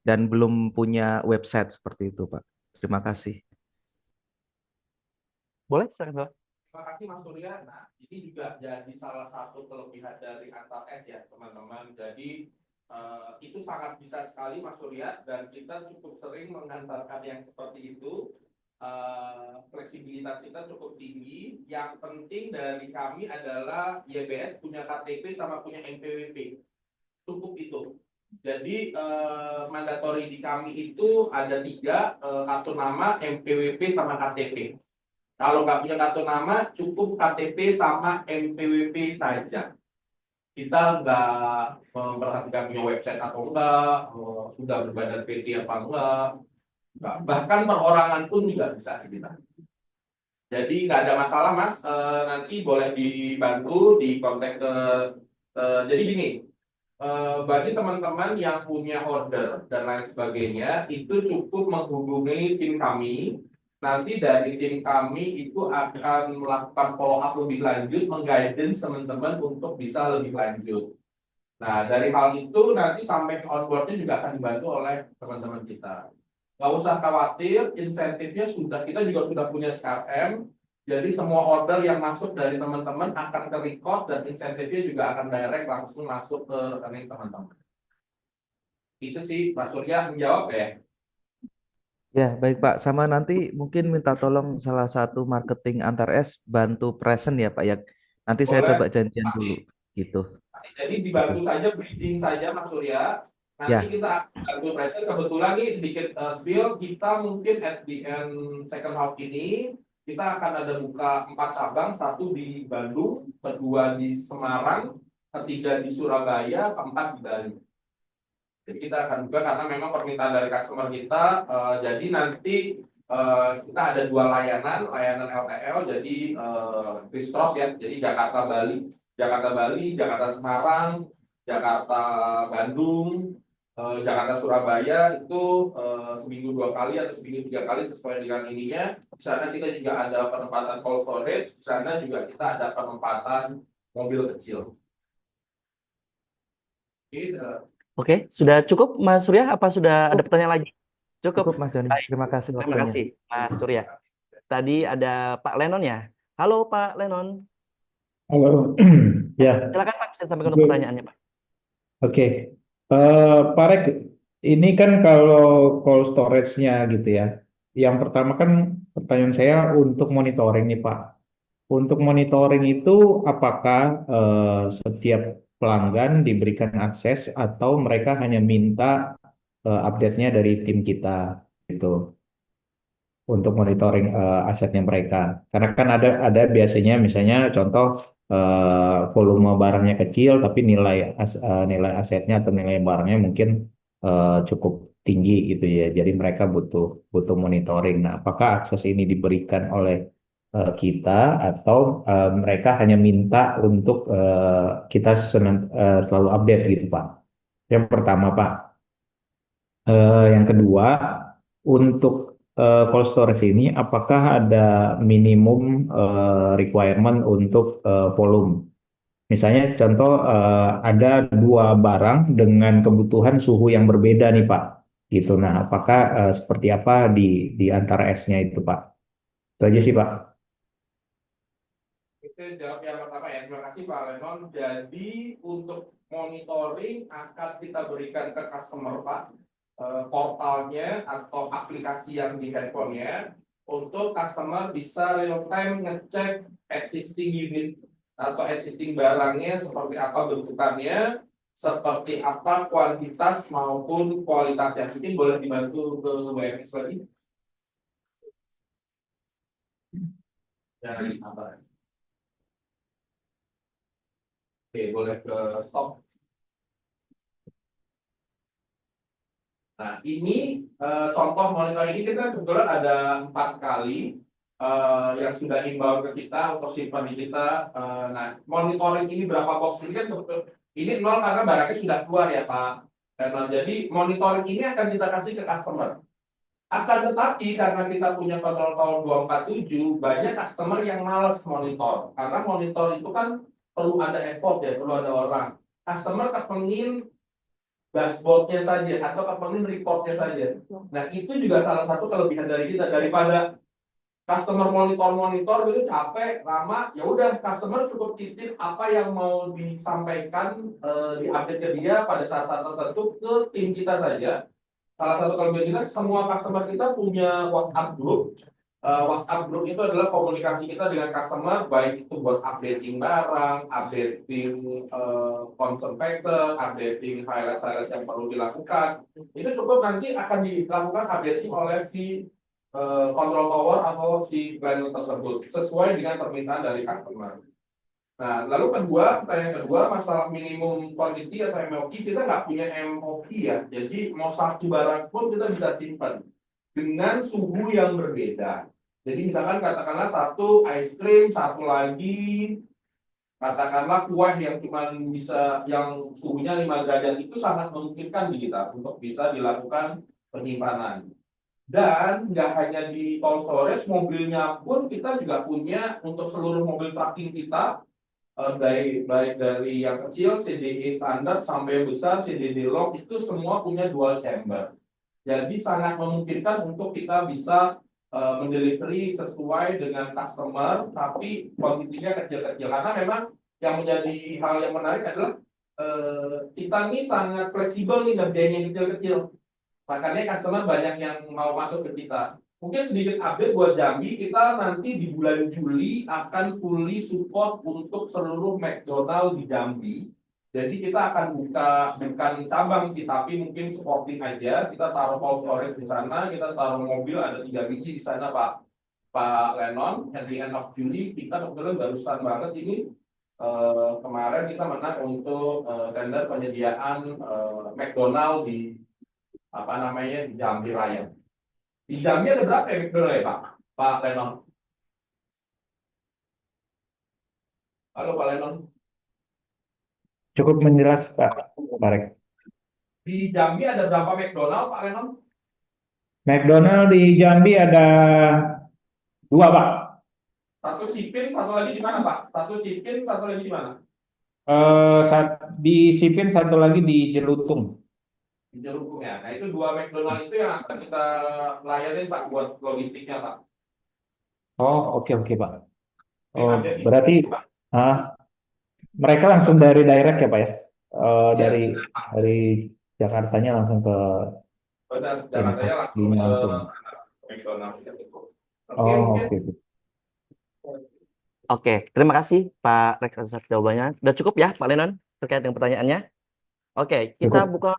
dan belum punya website seperti itu Pak. Terima kasih. Boleh, silakan Pak. Terima kasih Mas Surya. Nah, ini juga jadi salah satu kelebihan dari Antar S ya teman-teman. Jadi itu sangat bisa sekali Mas Surya dan kita cukup sering mengantarkan yang seperti itu. Fleksibilitas kita cukup tinggi. Yang penting dari kami adalah YBS punya KTP sama punya NPWP. Cukup itu. Jadi mandatori di kami itu ada 3, kartu nama, NPWP sama KTP. Kalau nggak punya kartu nama, cukup KTP sama NPWP saja. Kita nggak memperhatikan punya website atau enggak, sudah berbadan PT apa enggak. Bahkan perorangan pun juga bisa kita. Jadi nggak ada masalah Mas, nanti boleh dibantu di kontak ke. Jadi gini, bagi teman-teman yang punya order dan lain sebagainya, itu cukup menghubungi tim kami. Nanti dari tim kami itu akan melakukan follow up lebih lanjut, mengguidance teman-teman untuk bisa lebih lanjut. Nah, dari hal itu nanti sampai ke onboardnya juga akan dibantu oleh teman-teman kita. Nggak usah khawatir, insentifnya sudah, kita juga sudah punya SKM. Jadi semua order yang masuk dari teman-teman akan ke-record dan insentifnya juga akan direct langsung masuk ke rekening teman-teman. Itu sih, Pak Surya menjawab ya. Ya, baik Pak. Sama nanti mungkin minta tolong salah satu marketing antar S bantu present ya Pak ya. Nanti saya coba Boleh. janjian dulu gitu. Jadi Gitu. dibantu saja bridging saja Mas Surya. Nanti Ya, kita akan bantu present. Kebetulan nih sedikit spill, kita mungkin at the end second half ini kita akan ada buka 4 cabang, satu di Bandung, kedua di Semarang, ketiga di Surabaya, keempat di Bali. Jadi kita akan buka karena memang permintaan dari customer kita. Jadi nanti kita ada 2 layanan, layanan LTL, jadi crisscross ya, jadi Jakarta Bali, Jakarta Semarang, Jakarta Bandung, Jakarta Surabaya itu seminggu 2 kali atau seminggu 3 kali sesuai dengan ininya. Di sana kita juga ada penempatan cold storage, di sana juga kita ada penempatan mobil kecil. Gitu. Oke, sudah cukup Mas Surya? Apa sudah ada cukup, pertanyaan lagi? Cukup. cukup Mas Joni. Baik, Terima kasih terima waktunya. kasih Mas Surya. Tadi ada Pak Lenon ya. Halo Pak Lenon. Halo, ya, Silakan Pak, bisa sampaikan gue- pertanyaannya Pak. oke. Pak Rek, ini kan kalau cold storage-nya gitu ya. Yang pertama kan pertanyaan saya untuk monitoring nih Pak. Untuk monitoring itu apakah setiap pelanggan diberikan akses atau mereka hanya minta update-nya dari tim kita gitu untuk monitoring asetnya mereka. Karena kan ada biasanya misalnya contoh volume barangnya kecil tapi nilai asetnya atau nilai barangnya mungkin cukup tinggi gitu ya. Jadi mereka butuh butuh monitoring. Nah, apakah akses ini diberikan oleh kita atau mereka hanya minta untuk kita selalu update gitu, Pak. Yang pertama, Pak. Yang kedua, untuk cold storage ini, apakah ada minimum requirement untuk volume? Misalnya, contoh ada 2 barang dengan kebutuhan suhu yang berbeda nih, Pak. Gitu. Nah, apakah seperti apa di antara S-nya itu, Pak? Itu aja sih, Pak. Itu jawab yang pertama ya. Terima kasih Pak Lenon. Jadi untuk monitoring akan kita berikan ke customer Pak, portalnya atau aplikasi yang di handphonenya, untuk customer bisa real time ngecek existing unit atau existing barangnya seperti apa bentukannya, seperti apa kuantitas maupun kualitasnya. Mungkin boleh dibantu ke WMS lagi. Dari apa? Oke, boleh ke stop. Nah, ini contoh monitor ini kita kebetulan ada 4 kali yang sudah inbound ke kita untuk simpan di kita. Nah, monitoring ini berapa box ini kan ini 0 karena barangnya sudah keluar ya Pak. Karena jadi monitoring ini akan kita kasih ke customer. Akan tetapi karena kita punya kontrol tahun 247, banyak customer yang males monitor. Karena monitor itu kan perlu ada effort ya, perlu ada orang. Customer kepengen dashboardnya saja atau kepengen reportnya saja. Nah itu juga salah satu kelebihan dari kita, daripada customer monitor itu capek lama. Ya udah, customer cukup titip apa yang mau disampaikan diupdate ke dia pada saat-saat tertentu ke tim kita saja. Salah satu kelebihan kita, semua customer kita punya WhatsApp group. WhatsApp group itu adalah komunikasi kita dengan customer, baik itu buat updating barang, updating concern factor, updating highlight yang perlu dilakukan. Itu cukup nanti akan dilakukan updating oleh si control tower atau si planner tersebut sesuai dengan permintaan dari customer. Nah, lalu pertanyaan kedua, masalah minimum quantity atau MOQ, kita nggak punya MOQ ya. Jadi mau satu barang pun kita bisa simpan dengan suhu yang berbeda. Jadi misalkan katakanlah satu ice cream, satu lagi Katakanlah kuah yang cuma bisa yang suhunya 5 derajat itu sangat memungkinkan di kita untuk bisa dilakukan penyimpanan. Dan nggak hanya di cold storage, mobilnya pun kita juga punya untuk seluruh mobil tracking kita, baik dari yang kecil CDI standar sampai yang besar CDD long itu semua punya dual chamber. Jadi sangat memungkinkan untuk kita bisa mendelivery sesuai dengan customer, tapi kuantitinya kecil-kecil. Karena memang yang menjadi hal yang menarik adalah kita ini sangat fleksibel nih ngerjain yang kecil-kecil. Makanya customer banyak yang mau masuk ke kita. Mungkin sedikit update buat Jambi, kita nanti di bulan Juli akan fully support untuk seluruh McDonald di Jambi. Jadi kita akan buka bukan cabang sih, tapi mungkin supporting aja. Kita taruh cold storage di sana, kita taruh mobil ada 3 biji di sana Pak Lenon. At the end of Juli kita kebetulan barusan banget ini kemarin kita menang untuk tender penyediaan McDonald di apa namanya di Jambi Raya. Di Jambi ada berapa ya McDonald ya Pak? Pak Lenon. Halo Pak Lenon. Cukup menjelas Pak Parek. Di Jambi ada berapa McDonald Pak Lenon? McDonald di Jambi ada 2 Pak. Satu Sipin, satu lagi di mana Pak? Satu Sipin, satu lagi di mana? Di Sipin, satu lagi di Jelutung. Di Jelukung ya. Nah itu 2 McDonald itu yang akan kita layanin Pak buat logistiknya Pak. Oh, oke Pak. Ini Oh, ada di- berarti mereka langsung dari direct ya Pak ya? Dari Jakartanya langsung ke Benar, Jakarta ya langsung Ini ke langsung. McDonald. Oh, Mungkin oke. Oke, terima kasih Pak Rex atas jawabannya. Udah cukup ya Pak Lenon terkait dengan pertanyaannya? Oke, kita Cukup. buka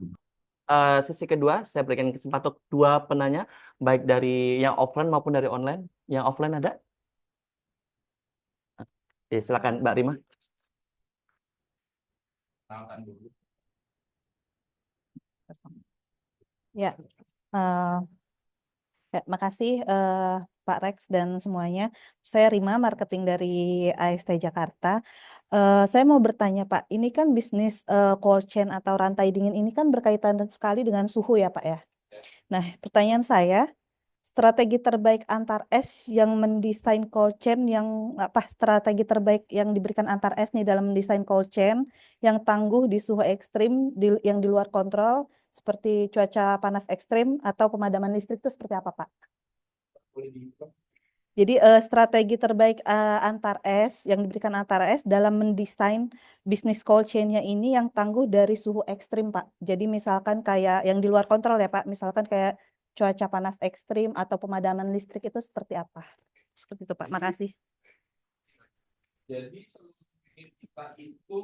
sesi kedua. Saya berikan kesempatan untuk 2 penanya, baik dari yang offline maupun dari online. Yang offline ada? Silakan Mbak Rima. Kenalkan dulu. Ya, makasih Pak Rex dan semuanya. Saya Rima, marketing dari AST Jakarta. Saya mau bertanya Pak, ini kan bisnis cold chain atau rantai dingin ini kan berkaitan sekali dengan suhu ya Pak ya. Nah, pertanyaan saya, strategi terbaik antar es yang mendesain cold chain strategi terbaik yang diberikan antar es nih dalam mendesain cold chain yang tangguh di suhu ekstrim yang di luar kontrol seperti cuaca panas ekstrim atau pemadaman listrik itu seperti apa Pak? Jadi strategi terbaik antar es yang diberikan antar es dalam mendesain bisnis cold chain-nya ini yang tangguh dari suhu ekstrim Pak. Jadi misalkan kayak yang di luar kontrol ya Pak, misalkan kayak cuaca panas ekstrim atau pemadaman listrik itu seperti apa? Seperti itu Pak, makasih. Jadi kita itu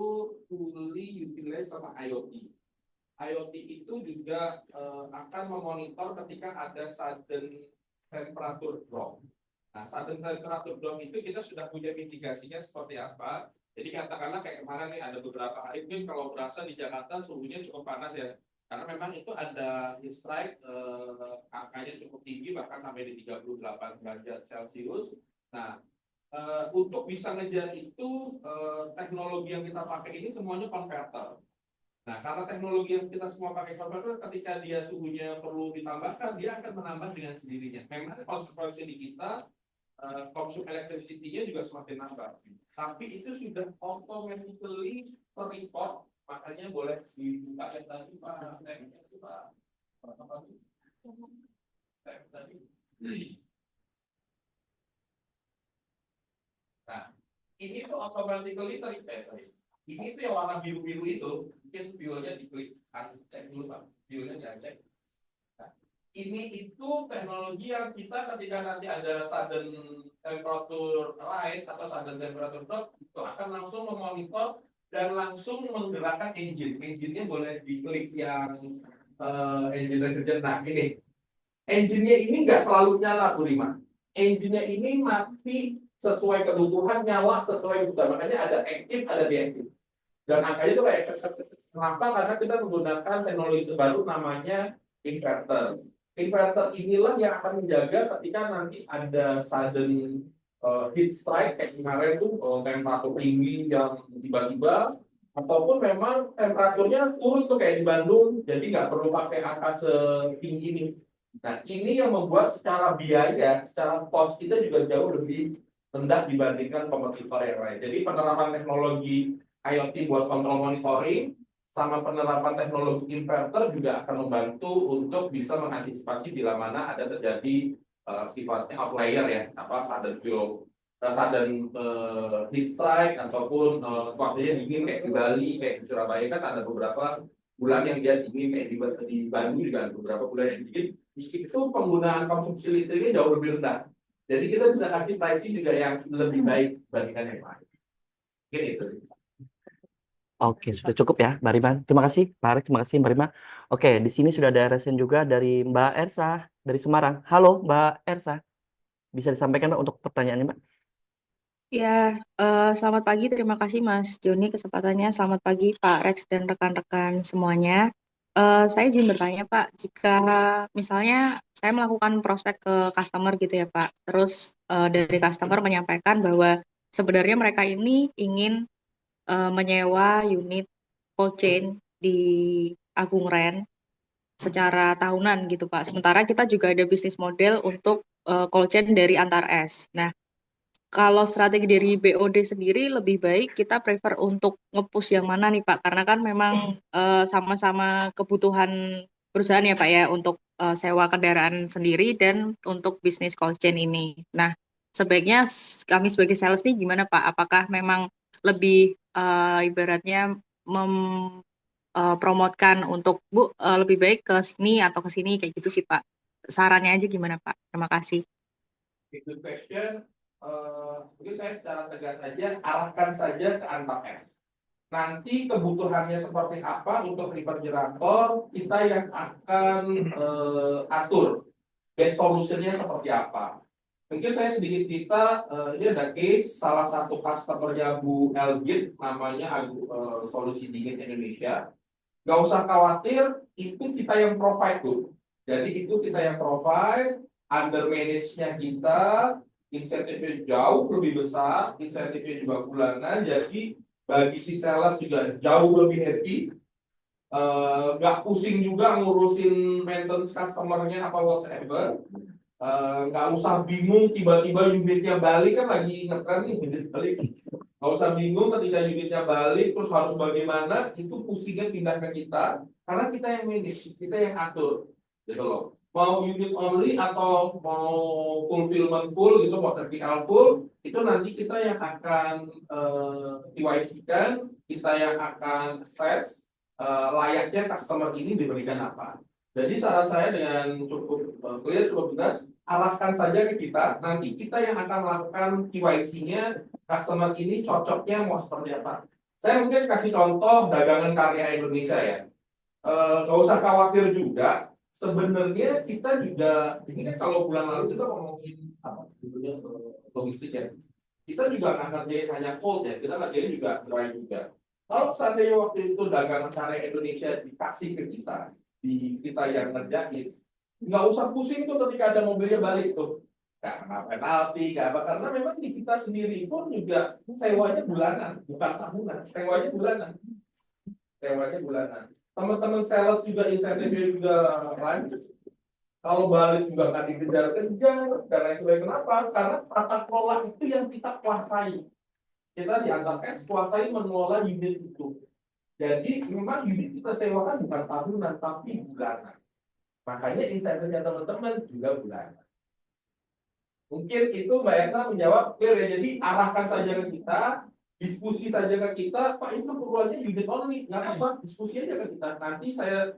fully utilize sama IoT. IoT itu juga akan memonitor ketika ada sudden temperature drop. Nah, sudden temperature drop itu kita sudah punya mitigasinya seperti apa. Jadi katakanlah kayak kemarin nih ada beberapa hari mungkin kalau berasa di Jakarta suhunya cukup panas ya. Karena memang itu ada heat strike, angkanya cukup tinggi bahkan sampai di 38 derajat Celcius. Nah, untuk bisa ngejar itu teknologi yang kita pakai ini semuanya converter. Nah, karena teknologi yang kita semua pakai converter, ketika dia suhunya perlu ditambahkan, dia akan menambah dengan sendirinya. Memang konsekuensi di kita, konsum electricity-nya juga semakin nambah. Tapi itu sudah automatically ter-report, makanya boleh dibuka yang tadi Pak. Nah, ini tuh automatically ter-report. Ini tuh yang warna biru-biru itu, mungkin view-nya diklik, cek dulu Pak, view-nya dicek. Nah, ini itu teknologi yang kita ketika nanti ada sudden temperature rise atau sudden temperature drop, itu akan langsung memonitor dan langsung menggerakkan engine. Engine-nya boleh diklik yang engine refrigerant. Nah, ini. Engine-nya ini nggak selalu nyala, Bu Rima. Engine-nya ini mati sesuai kebutuhan, nyala sesuai kebutuhan. Makanya ada aktif, ada deaktif. Dan angkanya itu kayak kenapa? Karena kita menggunakan teknologi terbaru namanya inverter. Inverter inilah yang akan menjaga ketika nanti ada sudden heat strike kayak kemarin tuh temperatur tinggi yang tiba-tiba, ataupun memang temperaturnya turun tuh kayak di Bandung, jadi nggak perlu pakai angka setinggi ini. Nah, ini yang membuat secara biaya, secara cost kita juga jauh lebih rendah dibandingkan kompetitor yang lain. Jadi penerapan teknologi IoT buat kontrol monitoring sama penerapan teknologi inverter juga akan membantu untuk bisa mengantisipasi bila mana ada terjadi sifatnya outlier ya, sudden heat strike ataupun cuacanya dingin kayak di Bali, kayak di Surabaya kan ada beberapa bulan yang dia dingin, kayak di Bandung juga ada beberapa bulan yang dingin. Itu penggunaan konsumsi listriknya jauh lebih rendah. Jadi kita bisa kasih pricing juga yang lebih baik dibandingkan yang lain. Mungkin itu sih. Oke, sudah cukup ya, Mbak Rima. Terima kasih, Pak Arek. Terima kasih, Mbak Rima. Oke, di sini sudah ada resen juga dari Mbak Ersa dari Semarang. Halo, Mbak Ersa. Bisa disampaikan Mbak untuk pertanyaannya, Mbak? Ya, selamat pagi. Terima kasih Mas Joni kesempatannya. Selamat pagi Pak Rex dan rekan-rekan semuanya. Saya izin bertanya Pak, jika misalnya saya melakukan prospek ke customer gitu ya Pak, terus dari customer menyampaikan bahwa sebenarnya mereka ini ingin menyewa unit cold chain di Agung Ren secara tahunan gitu Pak. Sementara kita juga ada bisnis model untuk cold chain dari Antares. Nah, kalau strategi dari BOD sendiri lebih baik kita prefer untuk nge-push yang mana nih Pak? Karena kan memang sama-sama kebutuhan perusahaan ya Pak ya untuk sewa kendaraan sendiri dan untuk bisnis cold chain ini. Nah, sebaiknya kami sebagai sales nih gimana Pak? Apakah memang lebih ibaratnya promotkan untuk lebih baik ke sini atau ke sini kayak gitu sih Pak? Sarannya aja gimana Pak? Terima kasih. Good question. Mungkin saya secara tegas saja arahkan saja ke Antares. Nanti kebutuhannya seperti apa untuk refrigerator kita yang akan atur. Best solutionnya seperti apa. Mungkin saya sedikit cerita, ini ada case salah satu customernya Bu Elgit, namanya Solusi Dingin Indonesia. Nggak usah khawatir, itu kita yang provide Bu. Jadi itu kita yang provide, under manage-nya kita, insentifnya jauh lebih besar, insentifnya juga bulanan, jadi bagi si sales juga jauh lebih happy, nggak pusing juga ngurusin maintenance customer-nya apa whatsoever, nggak usah bingung tiba-tiba unitnya balik, kan lagi ngetren nih unit balik, nggak usah bingung ketika unitnya balik terus harus bagaimana, itu pusingnya pindah ke kita, karena kita yang manage, kita yang atur, gitu loh. Mau unit only atau mau fulfillment full gitu, mau vertical full, itu nanti kita yang akan KYC-kan, kita yang akan assess layaknya customer ini diberikan apa. Jadi saran saya dengan cukup clear, cukup jelas, arahkan saja ke kita, nanti kita yang akan melakukan KYC-nya, customer ini cocoknya mau seperti apa. Saya mungkin kasih contoh dagangan karya Indonesia ya. Nggak usah khawatir juga. Sebenarnya kita juga, ini kan kalau bulan lalu kita ngomongin apa sebetulnya logistik ya. Kita juga nggak ngerjain hanya cold ya, kita ngerjain juga dry juga. Kalau seandainya waktu itu dagangan karya Indonesia dikasih ke kita, di kita yang ngerjain, nggak usah pusing tuh ketika ada mobilnya balik tuh. Karena penalti, nggak apa, karena memang di kita sendiri pun juga sewanya bulanan, bukan tahunan, sewanya bulanan. Sewanya bulanan. Teman-teman sales juga insentifnya juga lanjut. Kalau balik juga nggak dikejar-kejar, dan lain sebagainya. Kenapa? Karena tata kelola itu yang kita kuasai. Kita diantarkan kuasai mengelola unit itu. Jadi memang unit kita sewakan bukan tahunan, tapi bulanan. Makanya insentifnya teman-teman juga bulanan. Mungkin itu Mbak Elsa menjawab clear ya. Jadi arahkan saja ke kita, diskusi saja ke kita, Pak itu perluannya unit only, nggak apa-apa, diskusi aja ke kita. Nanti saya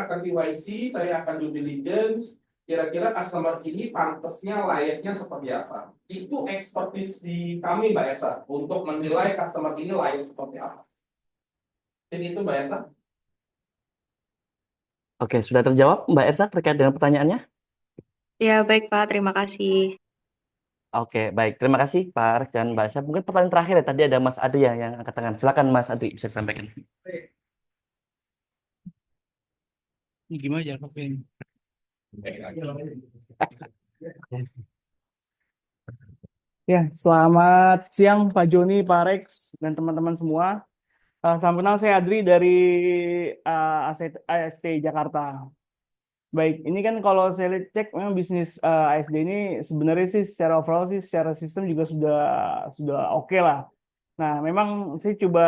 akan KYC, saya akan due diligence, kira-kira customer ini pantasnya layaknya seperti apa. Itu expertise di kami Mbak Elsa untuk menilai customer ini layak seperti apa. Jadi itu Mbak Elsa. Oke, sudah terjawab Mbak Ersa terkait dengan pertanyaannya? Ya, baik Pak. Terima kasih. Oke, baik. Terima kasih Pak Arek dan Mbak Ersa. Mungkin pertanyaan terakhir ya, tadi ada Mas Adri yang angkat tangan. Silakan Mas Adri, bisa disampaikan. Ini gimana ya pakai ini? Ya, selamat siang Pak Joni, Pak Rex, dan teman-teman semua. Salam kenal, saya Adri dari AST Jakarta. Baik, ini kan kalau saya cek memang bisnis ASD ini sebenarnya sih secara overall sih secara sistem juga sudah oke lah. Nah, memang saya coba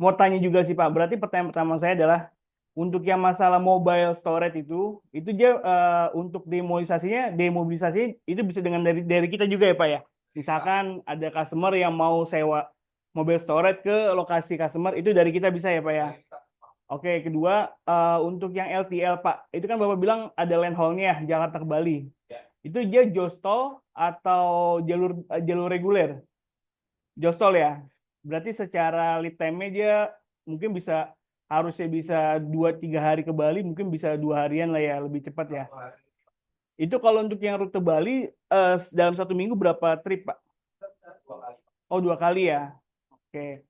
mau tanya juga sih Pak. Berarti pertanyaan pertama saya adalah untuk yang masalah mobile storage itu dia untuk demobilisasinya itu bisa dengan dari kita juga ya Pak ya. Misalkan ada customer yang mau sewa mobile storage ke lokasi customer itu dari kita bisa ya Pak ya. Oke, kedua untuk yang LTL Pak, itu kan Bapak bilang ada line haul-nya Jakarta ke Bali. Itu dia Jostol atau jalur reguler? Jostol ya. Berarti secara lead time-nya dia mungkin harusnya bisa 2-3 hari ke Bali, mungkin bisa 2 harian lah ya, lebih cepat ya. Itu kalau untuk yang rute Bali dalam 1 minggu berapa trip Pak? Oh 2 kali ya. Oke.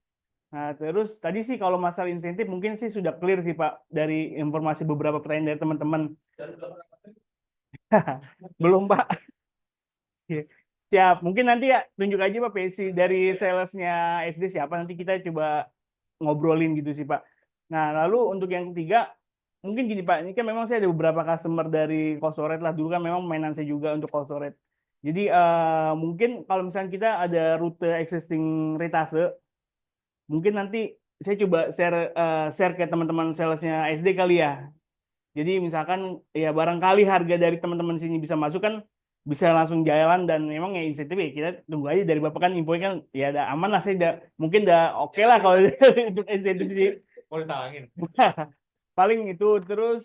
Nah terus tadi sih kalau masalah insentif mungkin sih sudah clear sih Pak dari informasi beberapa pertanyaan dari teman-teman. Belum Pak. Siap. Mungkin nanti ya tunjuk aja Pak PSI dari salesnya SD siapa nanti kita coba ngobrolin gitu sih Pak. Nah lalu untuk yang ketiga mungkin gini Pak, ini kan memang saya ada beberapa customer dari Costoret lah, dulu kan memang mainan saya juga untuk Costoret. Jadi mungkin kalau misalnya kita ada rute existing retase, mungkin nanti saya coba share ke teman-teman salesnya SD kali ya. Jadi misalkan ya barangkali harga dari teman-teman sini bisa masuk kan bisa langsung jalan dan memang ya insentif ya kita tunggu aja dari Bapak kan infonya kan ya ada aman lah saya mungkin udah oke lah kalau untuk insentif sih. Boleh tangin. Paling itu terus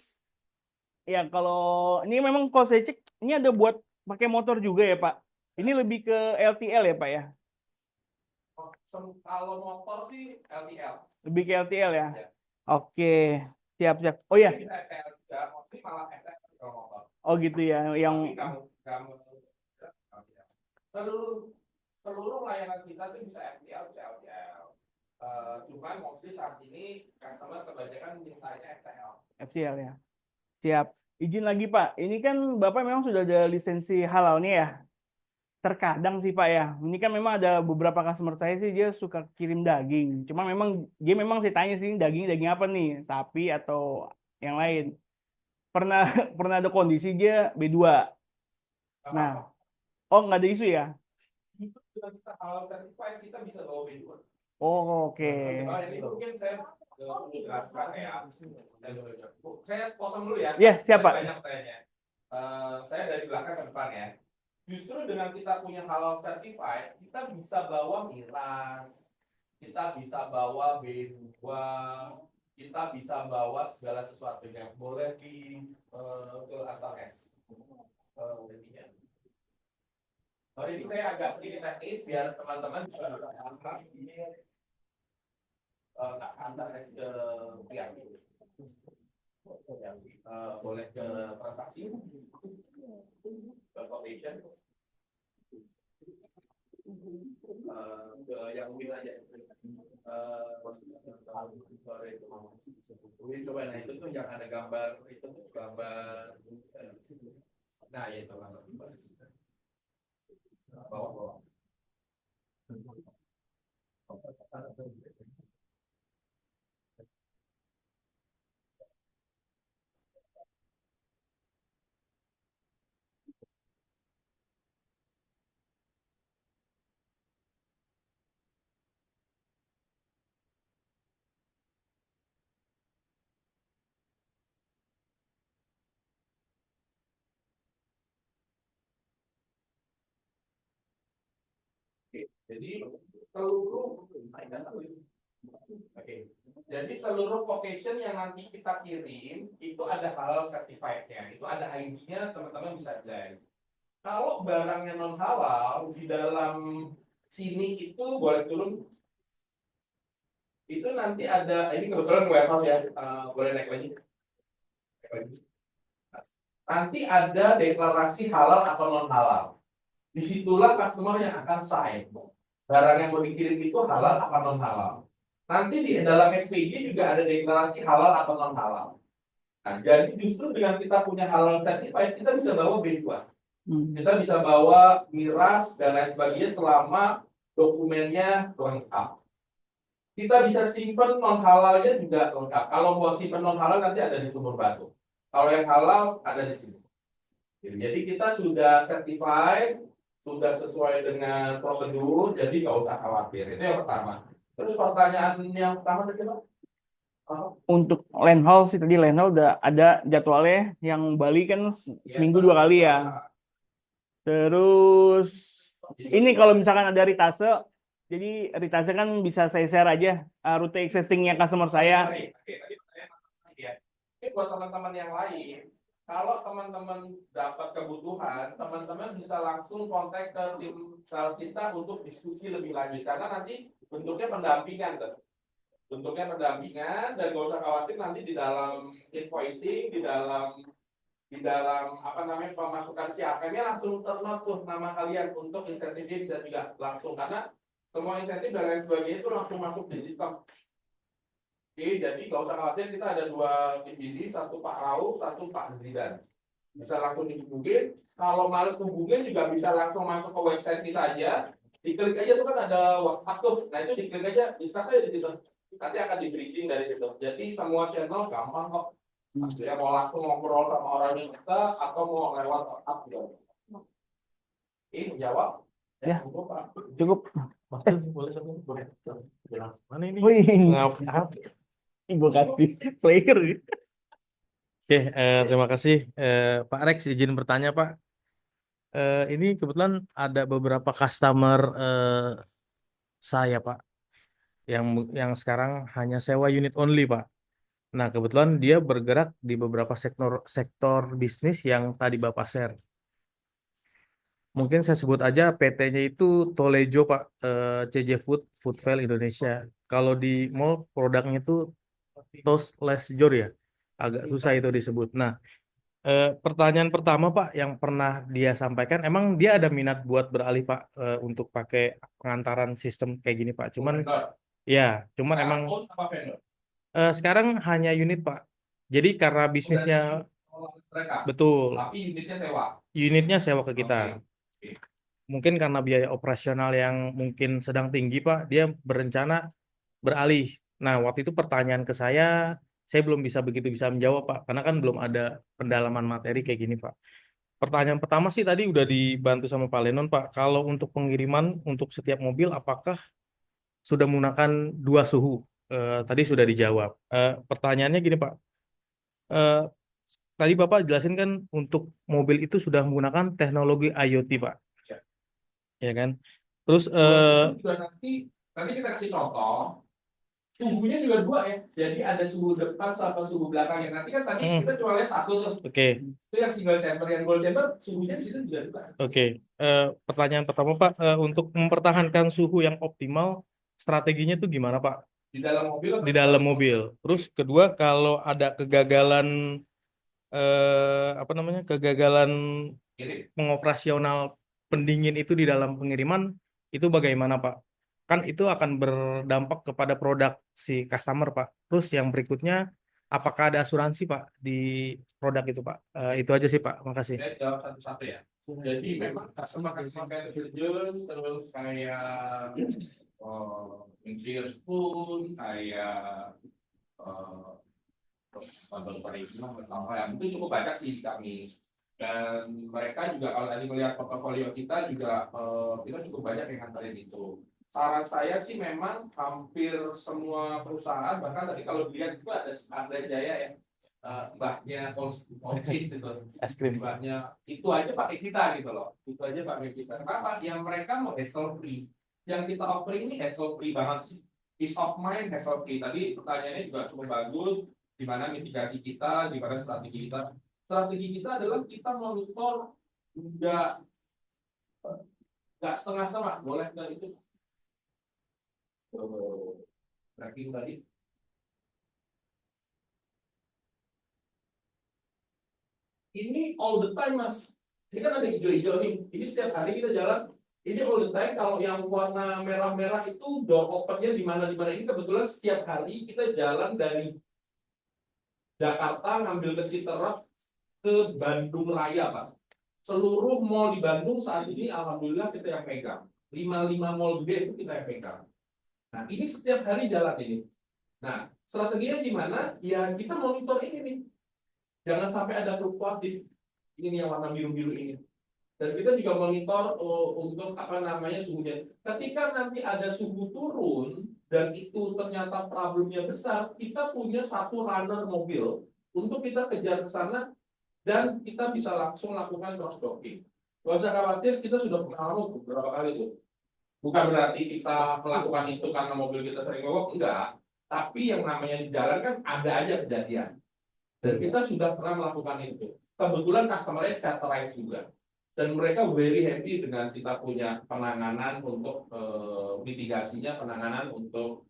ya kalau ini memang kalau saya cek ini ada buat pakai motor juga ya Pak. Ini lebih ke LTL ya Pak ya. Kalau motor sih LTL. Lebih ke LTL ya. Ya. Oke, siap. Oh ya. Bisa FTL juga, mostly malah FTL kalau motor. Oh gitu ya. Yang Tapi seluruh layanan kita tuh bisa FTL, bisa LTL. Cuman mostly saat ini customer kebanyakan mintanya FTL. FTL ya. Siap. Izin lagi Pak. Ini kan Bapak memang sudah ada lisensi halalnya ya. Terkadang sih Pak ya. Ini kan memang ada beberapa customer saya sih dia suka kirim daging. Cuma memang saya tanya sih daging apa nih? Sapi atau yang lain. Pernah ada kondisi dia B2. Nah, oh nggak ada isu ya? Itu dengan kita halal certified kita bisa bawa B2. Oh oke. Ini mungkin saya jelaskan ya. Saya potong dulu ya. Iya, siapa? Banyak pertanyaan. Saya dari belakang ke depan ya. Justru dengan kita punya halal certified, kita bisa bawa miras, kita bisa bawa B2, kita bisa bawa segala sesuatunya. Boleh ke antar S. Sorry, ini saya agak sedikit teknis biar teman-teman juga antar S ke PRP. Boleh ke transaksi, ke quotation, ke yang mungkin aja. Coba nah itu tuh yang ada gambar itu tuh gambar. Nah ya itu gambar. Bawah. Jadi seluruh quotation yang nanti kita kirim itu ada halal certified-nya, itu ada ID-nya, teman-teman bisa cek. Kalau barangnya non halal di dalam sini itu boleh turun. Itu nanti ada ini kebetulan warehouse ya, boleh naik lagi. Nanti ada deklarasi halal atau non halal. Disitulah customer yang akan sign. Barang yang mau dikirim itu halal apa non halal. Nanti di dalam SPG juga ada deklarasi halal atau non halal. Nah, jadi justru dengan kita punya halal certified kita bisa bawa B2. Kita bisa bawa miras dan lain sebagainya selama dokumennya lengkap. Kita bisa simpen non halalnya juga lengkap. Kalau mau simpen non halal nanti ada di Sumur Batu. Kalau yang halal ada di sini. Jadi kita sudah certified, sudah sesuai dengan prosedur, jadi nggak usah khawatir. Itu yang pertama. Terus pertanyaan yang pertama tadi apa? Untuk land haul sih tadi land haul udah ada jadwalnya, yang Bali kan seminggu 2 kali ya. Terus ini kalau misalkan ada retase, jadi retase kan bisa saya share aja rute existingnya customer saya. Ini buat teman-teman yang lain, kalau teman-teman dapat kebutuhan, teman-teman bisa langsung kontak ke tim sales kita untuk diskusi lebih lanjut, karena nanti bentuknya pendampingan tuh. Bentuknya pendampingan, dan gak usah khawatir nanti di dalam invoicing, di dalam apa namanya pemasukan CRM-nya langsung ternote tuh nama kalian, untuk insentifnya bisa juga langsung, karena semua insentif dan lain sebagainya itu langsung masuk di sistem. Oke, jadi nggak usah khawatir, kita ada 2 tim BD, satu Pak Rauf, satu Pak Zidan. Bisa langsung dihubungin. Kalau males hubungin juga bisa langsung masuk ke website kita aja. Diklik aja tuh kan ada WhatsApp tuh. Nah itu diklik aja, discuss aja di situ. Nanti akan di bridging dari situ. Jadi semua channel gampang kok. Ya mau langsung ngobrol sama orang yang bisa atau mau lewat WhatsApp juga. Oke, menjawab? Ya, Pak. cukup. Boleh satu? Boleh. Mana ini? Wih, Ngap. Ibu kasih player. Oke, terima kasih Pak Rex, izin bertanya Pak. Ini kebetulan ada beberapa customer saya Pak, yang sekarang hanya sewa unit only Pak. Nah kebetulan dia bergerak di beberapa sektor bisnis yang tadi Bapak share. Mungkin saya sebut aja PT-nya itu Tolejo Pak, CJ Foodfell Indonesia. Kalau di mall produknya itu Toast Less Jor ya, agak susah itu disebut. Nah, pertanyaan pertama Pak yang pernah dia sampaikan, emang dia ada minat buat beralih Pak untuk pakai pengantaran sistem kayak gini Pak. Cuman emang sekarang hanya unit Pak. Jadi karena bisnisnya Mereka. betul, Tapi unitnya sewa ke kita. Oke. Mungkin karena biaya operasional yang mungkin sedang tinggi Pak, dia berencana beralih. Nah, waktu itu pertanyaan ke saya belum bisa menjawab Pak, karena kan belum ada pendalaman materi kayak gini Pak. Pertanyaan pertama sih tadi udah dibantu sama Pak Lenon Pak. Kalau untuk pengiriman untuk setiap mobil, apakah sudah menggunakan 2 suhu? Tadi sudah dijawab. Pertanyaannya gini Pak. Tadi Bapak jelasin kan untuk mobil itu sudah menggunakan teknologi IoT Pak. Ya. Ya kan? Terus juga nanti kita kasih contoh. Suhunya juga 2 ya. Jadi ada suhu depan sama suhu belakangnya. Nanti kan tadi kita cuma lihat 1 tuh. Oke. Itu yang single chamber, yang gold chamber suhunya di situ juga 2. Oke. Pertanyaan pertama Pak, untuk mempertahankan suhu yang optimal, strateginya tuh gimana Pak? Di dalam mobil. Di dalam mobil. Terus kedua, kalau ada kegagalan kegagalan pengoperasional pendingin itu di dalam pengiriman, itu bagaimana Pak? Kan itu akan berdampak kepada produk si customer Pak. Terus yang berikutnya, apakah ada asuransi Pak di produk itu Pak? Itu aja sih Pak, makasih. Saya jawab satu-satu ya. Jadi memang customer kayak intelligence, terus kayak insurance pun, kayak bundle periksa, itu cukup banyak sih di kami. Dan mereka juga kalau tadi melihat portofolio kita juga kita cukup banyak yang nganterin itu. Saran saya sih memang hampir semua perusahaan, bahkan tadi kalau dilihat itu ada Jaya ya, mbahnya Olkis itu, Es krim. mbahnya itu aja pakai kita gitu loh, itu aja pakai kita. Kenapa? Yang mereka mau hassle free, yang kita offering ini hassle free banget sih, ease of mind, hassle free. Tadi pertanyaannya juga cukup bagus, di mana mitigasi kita, di mana strategi kita. Strategi kita adalah kita monitor nggak setengah-setengah, boleh nggak itu tracking tadi. Ini all the time Mas. Ini kan ada hijau-hijau nih. Ini setiap hari kita jalan. Ini all the time. Kalau yang warna merah-merah itu door open-nya di mana. Ini kebetulan setiap hari kita jalan dari Jakarta ngambil ke Citerap ke Bandung Raya Pak. seluruh mall di Bandung saat ini alhamdulillah kita yang pegang. 55 mall gede itu kita yang pegang. Nah, ini setiap hari jalan ini. Nah, strateginya gimana? Ya kita monitor ini nih. Jangan sampai ada fluktuatif. Ini yang warna biru-biru ini. Dan kita juga monitor untuk apa namanya suhunya. Ketika nanti ada suhu turun dan itu ternyata problemnya besar, kita punya satu runner mobil untuk kita kejar ke sana dan kita bisa langsung lakukan cross docking. Gak usah khawatir, kita sudah pengalaman beberapa kali itu. Bukan berarti kita melakukan itu karena mobil kita sering mogok, enggak. Tapi yang namanya di jalan kan ada aja kejadian. Dan kita sudah pernah melakukan itu. Kebetulan customer-nya charterize juga. Dan mereka very happy dengan kita punya penanganan untuk mitigasinya, penanganan untuk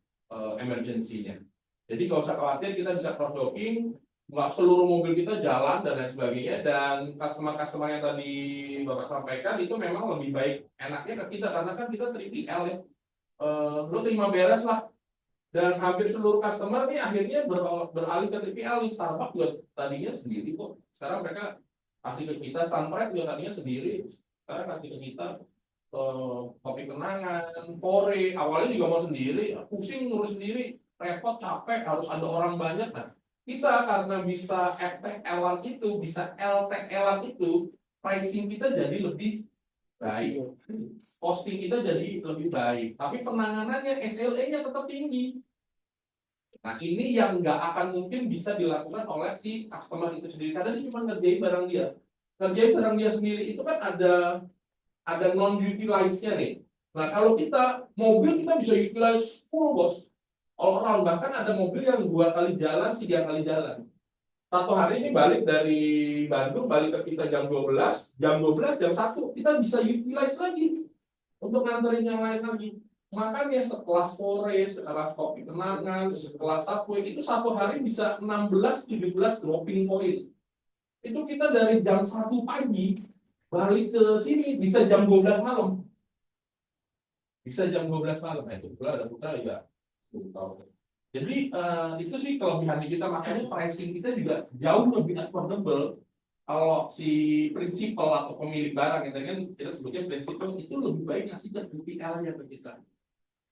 emergency-nya. Jadi nggak usah khawatir, kita bisa cross docking, nggak seluruh mobil kita jalan dan lain sebagainya. Dan customer-customer yang tadi Bapak sampaikan itu memang lebih baik enaknya ke kita karena kan kita 3PL ya. Lo terima beres lah. Dan hampir seluruh customer nih akhirnya beralih ke 3PL nih. Starbucks juga tadinya sendiri kok. Sekarang mereka kasih ke kita. Sunpride juga tadinya sendiri. Sekarang kasih ke kita kopi kenangan, Kore. Awalnya juga mau sendiri, pusing ngurus sendiri, repot, capek, harus ada orang banyak. Nah, kita karena bisa FTL-an itu, bisa LTL-an itu, pricing kita jadi lebih baik. Costing kita jadi lebih baik. Tapi penanganannya, SLA-nya tetap tinggi. Nah, ini yang nggak akan mungkin bisa dilakukan oleh si customer itu sendiri. Karena dia cuma ngerjain barang dia. Ngerjain barang dia sendiri itu kan ada non-utilize-nya nih. Nah, kalau kita, mobil kita bisa utilize full, bos. All around, bahkan ada mobil yang 2 kali jalan, 3 kali jalan. Satu hari ini balik dari Bandung, balik ke kita jam 12, jam 1, kita bisa utilize lagi untuk nganterin yang lain lagi. Makanya sekelas Kore, sekelas kopi kenangan, sekelas Subway, itu satu hari bisa 16-17 dropping point. Itu kita dari jam 1 pagi, balik ke sini, bisa jam 12 malam. Bisa jam 12 malam, itu pula ada putar juga. Jadi itu sih kelebihan di kita, makanya pricing kita juga jauh lebih affordable. Kalau si prinsipal atau pemilik barang itu kan kita sebutnya prinsipal, itu lebih baik ngasih ke 3PL-nya ke kita.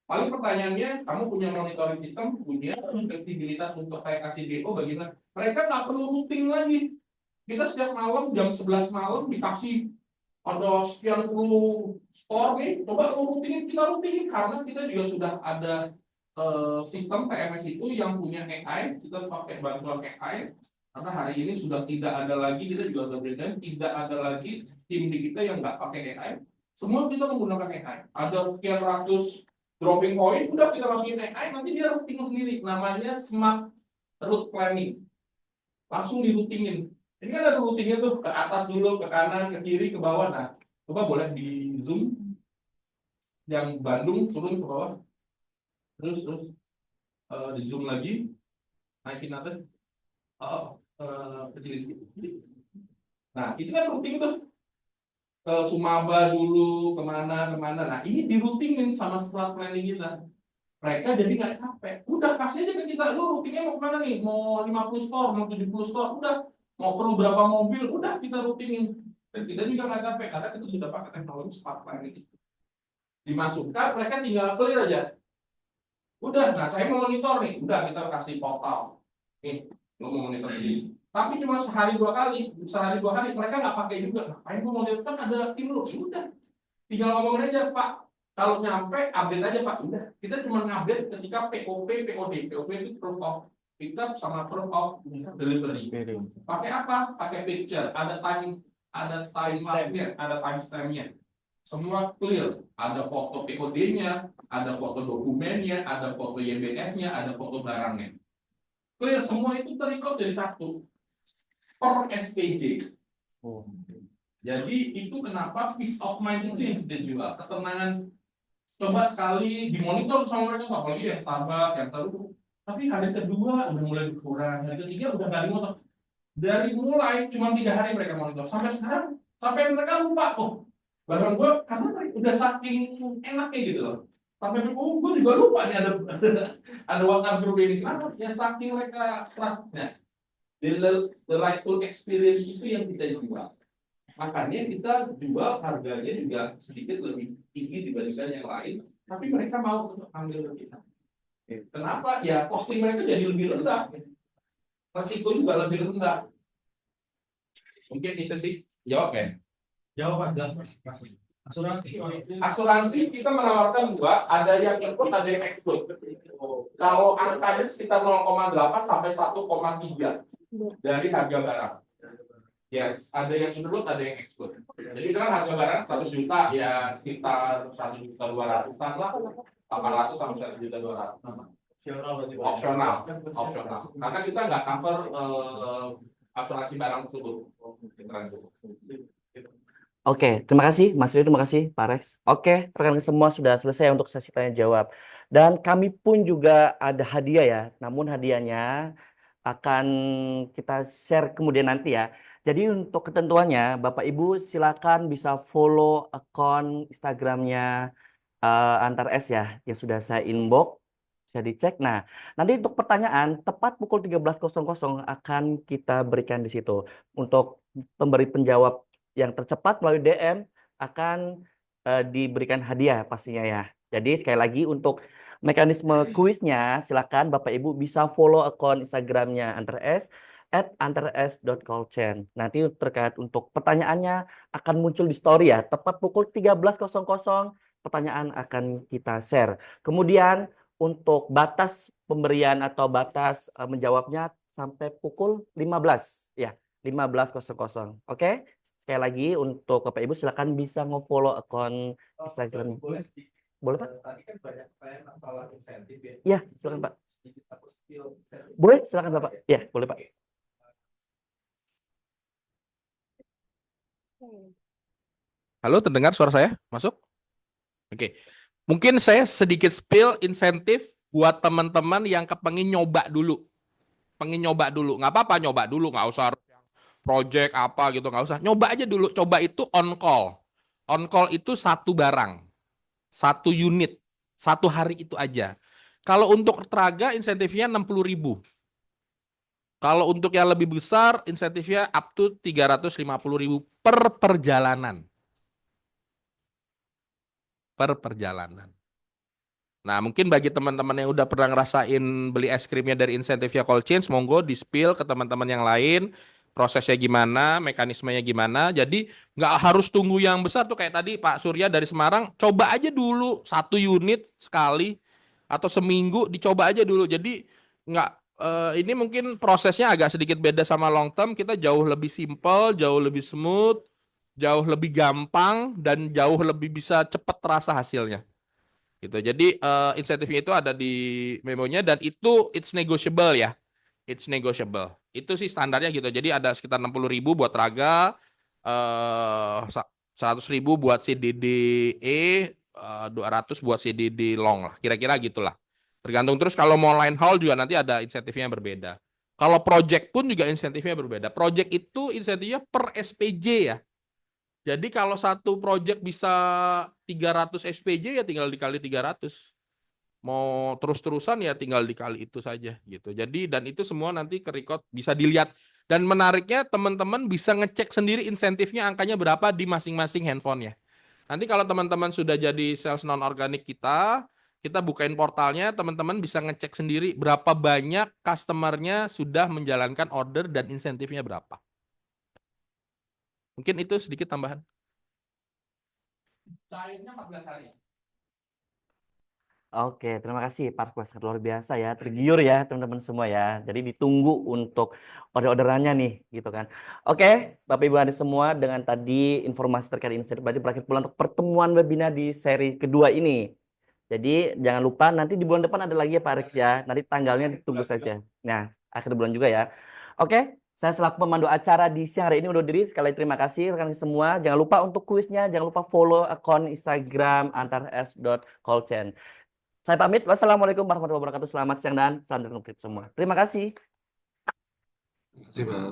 Paling pertanyaannya, kamu punya monitoring system, punya fleksibilitas untuk saya kasih DO bagaimana? Mereka nggak perlu routing lagi. Kita setiap malam jam 11 malam dikasih ada sekian puluh store nih, coba lu routingin, kita routingin karena kita juga sudah ada sistem PMS itu yang punya AI, kita pakai bantuan AI karena hari ini sudah tidak ada lagi, kita juga sudah berikan, tidak ada lagi tim di kita yang nggak pakai AI, semua kita menggunakan AI. Ada sekian ratus dropping point, udah kita masukin AI, nanti dia routing sendiri, namanya smart route planning, langsung di routingin. Ini kan ada routingnya tuh, ke atas dulu, ke kanan, ke kiri, ke bawah. Nah, coba boleh di zoom yang Bandung turun ke bawah. Terus di zoom lagi, naikin atas, kecilin sedikit. Nah, itu kan routing tuh ke Sumaba dulu, kemana. Nah, ini di routingin sama smart planning kita. Mereka jadi nggak capek. Udah kasih aja ke kita, lu routingnya mau kemana nih? Mau 50 store, mau 70 store, udah. Mau perlu berapa mobil, udah kita routingin. Dan kita juga nggak capek karena kita sudah pakai teknologi smart planning itu. Dimasukkan, mereka tinggal clear aja. Udah, nah saya mau monitor nih, udah kita kasih portal. Nih, lo mau monitor ini. Tapi cuma sehari 2 kali, mereka nggak pakai juga. Ngapain mau monitor, kan ada tim lo, ya udah. Tinggal ngomongin aja, Pak. Kalau nyampe, update aja Pak. Udah, kita cuma ngupdate ketika POP, POD. POP itu proof of pickup sama proof of delivery. Pakai apa? Pakai picture. Ada timestamp-nya, ada timestamp-nya. Semua clear, ada foto POD-nya, ada foto dokumennya, ada foto YBS-nya, ada foto barangnya. Clear, semua itu terrecord dari satu per SPJ. Jadi itu kenapa peace of mind itu yang kita jual, ketenangan. Coba sekali dimonitor sama mereka, apalagi yang sabar, yang terus. Tapi hari kedua udah mulai berkurang, hari ketiga udah nggak dimonitor. Dari mulai cuma 3 hari mereka monitor, sampai sekarang, sampai mereka lupa, barang gue, karena udah saking enaknya gitu loh. Sampai gue juga lupa nih ada WhatsApp group ini. Kenapa? Ya saking mereka trustnya. The rightful experience itu yang kita jual. Makanya kita jual harganya juga sedikit lebih tinggi dibandingkan yang lain, tapi mereka mau untuk ambil ke kita. Kenapa? Ya costing mereka jadi lebih rendah, resiko juga lebih rendah. Mungkin itu sih jawab ya. Jawab Mas. Asuransi kita menawarkan dua, ada yang include, ada yang exclude. Kalau angkanya sekitar 0,8 sampai 1,3 dari harga barang. Yes, ada yang include, ada yang exclude. Jadi kan harga barang 100 juta ya sekitar 1.200.000 lah, 800 sampai 1.200.000. Opsional. Karena kita nggak cover asuransi barang tersebut. Oke, terima kasih Mas Rio, terima kasih Pak Rex. Oke, rekan semua sudah selesai untuk sesi tanya jawab. Dan kami pun juga ada hadiah ya, namun hadiahnya akan kita share kemudian nanti ya. Jadi untuk ketentuannya, Bapak Ibu silakan bisa follow akun Instagramnya Antar S ya, yang sudah saya inbox, bisa dicek. Nah, nanti untuk pertanyaan tepat pukul 13.00 akan kita berikan di situ. Untuk pemberi penjawab yang tercepat melalui DM akan diberikan hadiah pastinya ya. Jadi sekali lagi untuk mekanisme kuisnya silakan Bapak Ibu bisa follow akun Instagramnya Antar S @antares.callchain. Nanti terkait untuk pertanyaannya akan muncul di story ya. Tepat pukul 13.00 pertanyaan akan kita share. Kemudian untuk batas pemberian atau batas menjawabnya sampai pukul 15 ya, 15.00. Oke? Sekali lagi untuk Bapak Ibu silakan bisa nge-follow akun Instagram. Boleh Pak? Tadi kan banyak pertanyaan masalah insentif ya. Iya, silakan Pak. Boleh, silakan Bapak. Iya, boleh Pak. Halo, terdengar suara saya? Masuk? Oke. Mungkin saya sedikit spill insentif buat teman-teman yang kepengin nyoba dulu. Nggak apa-apa nyoba dulu, nggak usah project apa gitu, nggak usah. Nyoba aja dulu. Coba itu on call. On call itu satu barang, satu unit, satu hari itu aja. Kalau untuk Traga insentifnya 60.000. Kalau untuk yang lebih besar insentifnya up to 350.000 per perjalanan. Nah, mungkin bagi teman-teman yang udah pernah ngerasain beli es krimnya dari insentifnya Cold Chain, monggo di-spill ke teman-teman yang lain, prosesnya gimana, mekanismenya gimana. Jadi nggak harus tunggu yang besar tuh kayak tadi Pak Surya dari Semarang, coba aja dulu satu unit sekali atau seminggu dicoba aja dulu. Jadi nggak ini mungkin prosesnya agak sedikit beda sama long term, kita jauh lebih simple, jauh lebih smooth, jauh lebih gampang dan jauh lebih bisa cepat terasa hasilnya. Gitu. Jadi insentifnya itu ada di memonya dan itu it's negotiable ya. It's negotiable. Itu sih standarnya gitu. Jadi ada sekitar 60.000 buat Raga, 100.000 buat CDDE, 200 buat CDD long lah. Kira-kira gitulah. Tergantung terus kalau mau line haul juga nanti ada insentifnya yang berbeda. Kalau project pun juga insentifnya berbeda. Project itu insentifnya per SPJ ya. Jadi kalau satu project bisa 300 SPJ ya tinggal dikali 300. Mau terus-terusan ya tinggal dikali itu saja gitu. Jadi dan itu semua nanti ke record bisa dilihat. Dan menariknya teman-teman bisa ngecek sendiri insentifnya angkanya berapa di masing-masing handphone ya. Nanti kalau teman-teman sudah jadi sales non-organik kita bukain portalnya, teman-teman bisa ngecek sendiri berapa banyak customernya sudah menjalankan order dan insentifnya berapa. Mungkin itu sedikit tambahan. Cairnya 14 hari. Oke, terima kasih Pak Arfus. Luar biasa ya, tergiur ya teman-teman semua ya. Jadi ditunggu untuk order-orderannya nih, gitu kan. Oke, Bapak Ibu ada semua dengan tadi informasi terkait insentif berarti berakhir pula untuk pertemuan webinar di seri kedua ini. Jadi jangan lupa nanti di bulan depan ada lagi ya Pak Rex ya. Nanti tanggalnya ditunggu saja. Nah, akhir bulan juga ya. Oke, saya selaku pemandu acara di siang hari ini undur diri. Sekali lagi terima kasih rekan semua. Jangan lupa untuk kuisnya, jangan lupa follow akun Instagram antares.callchain. Saya pamit. Wassalamualaikum warahmatullahi wabarakatuh. Selamat siang dan salam terima semua. Terima kasih. Terima kasih, Pak.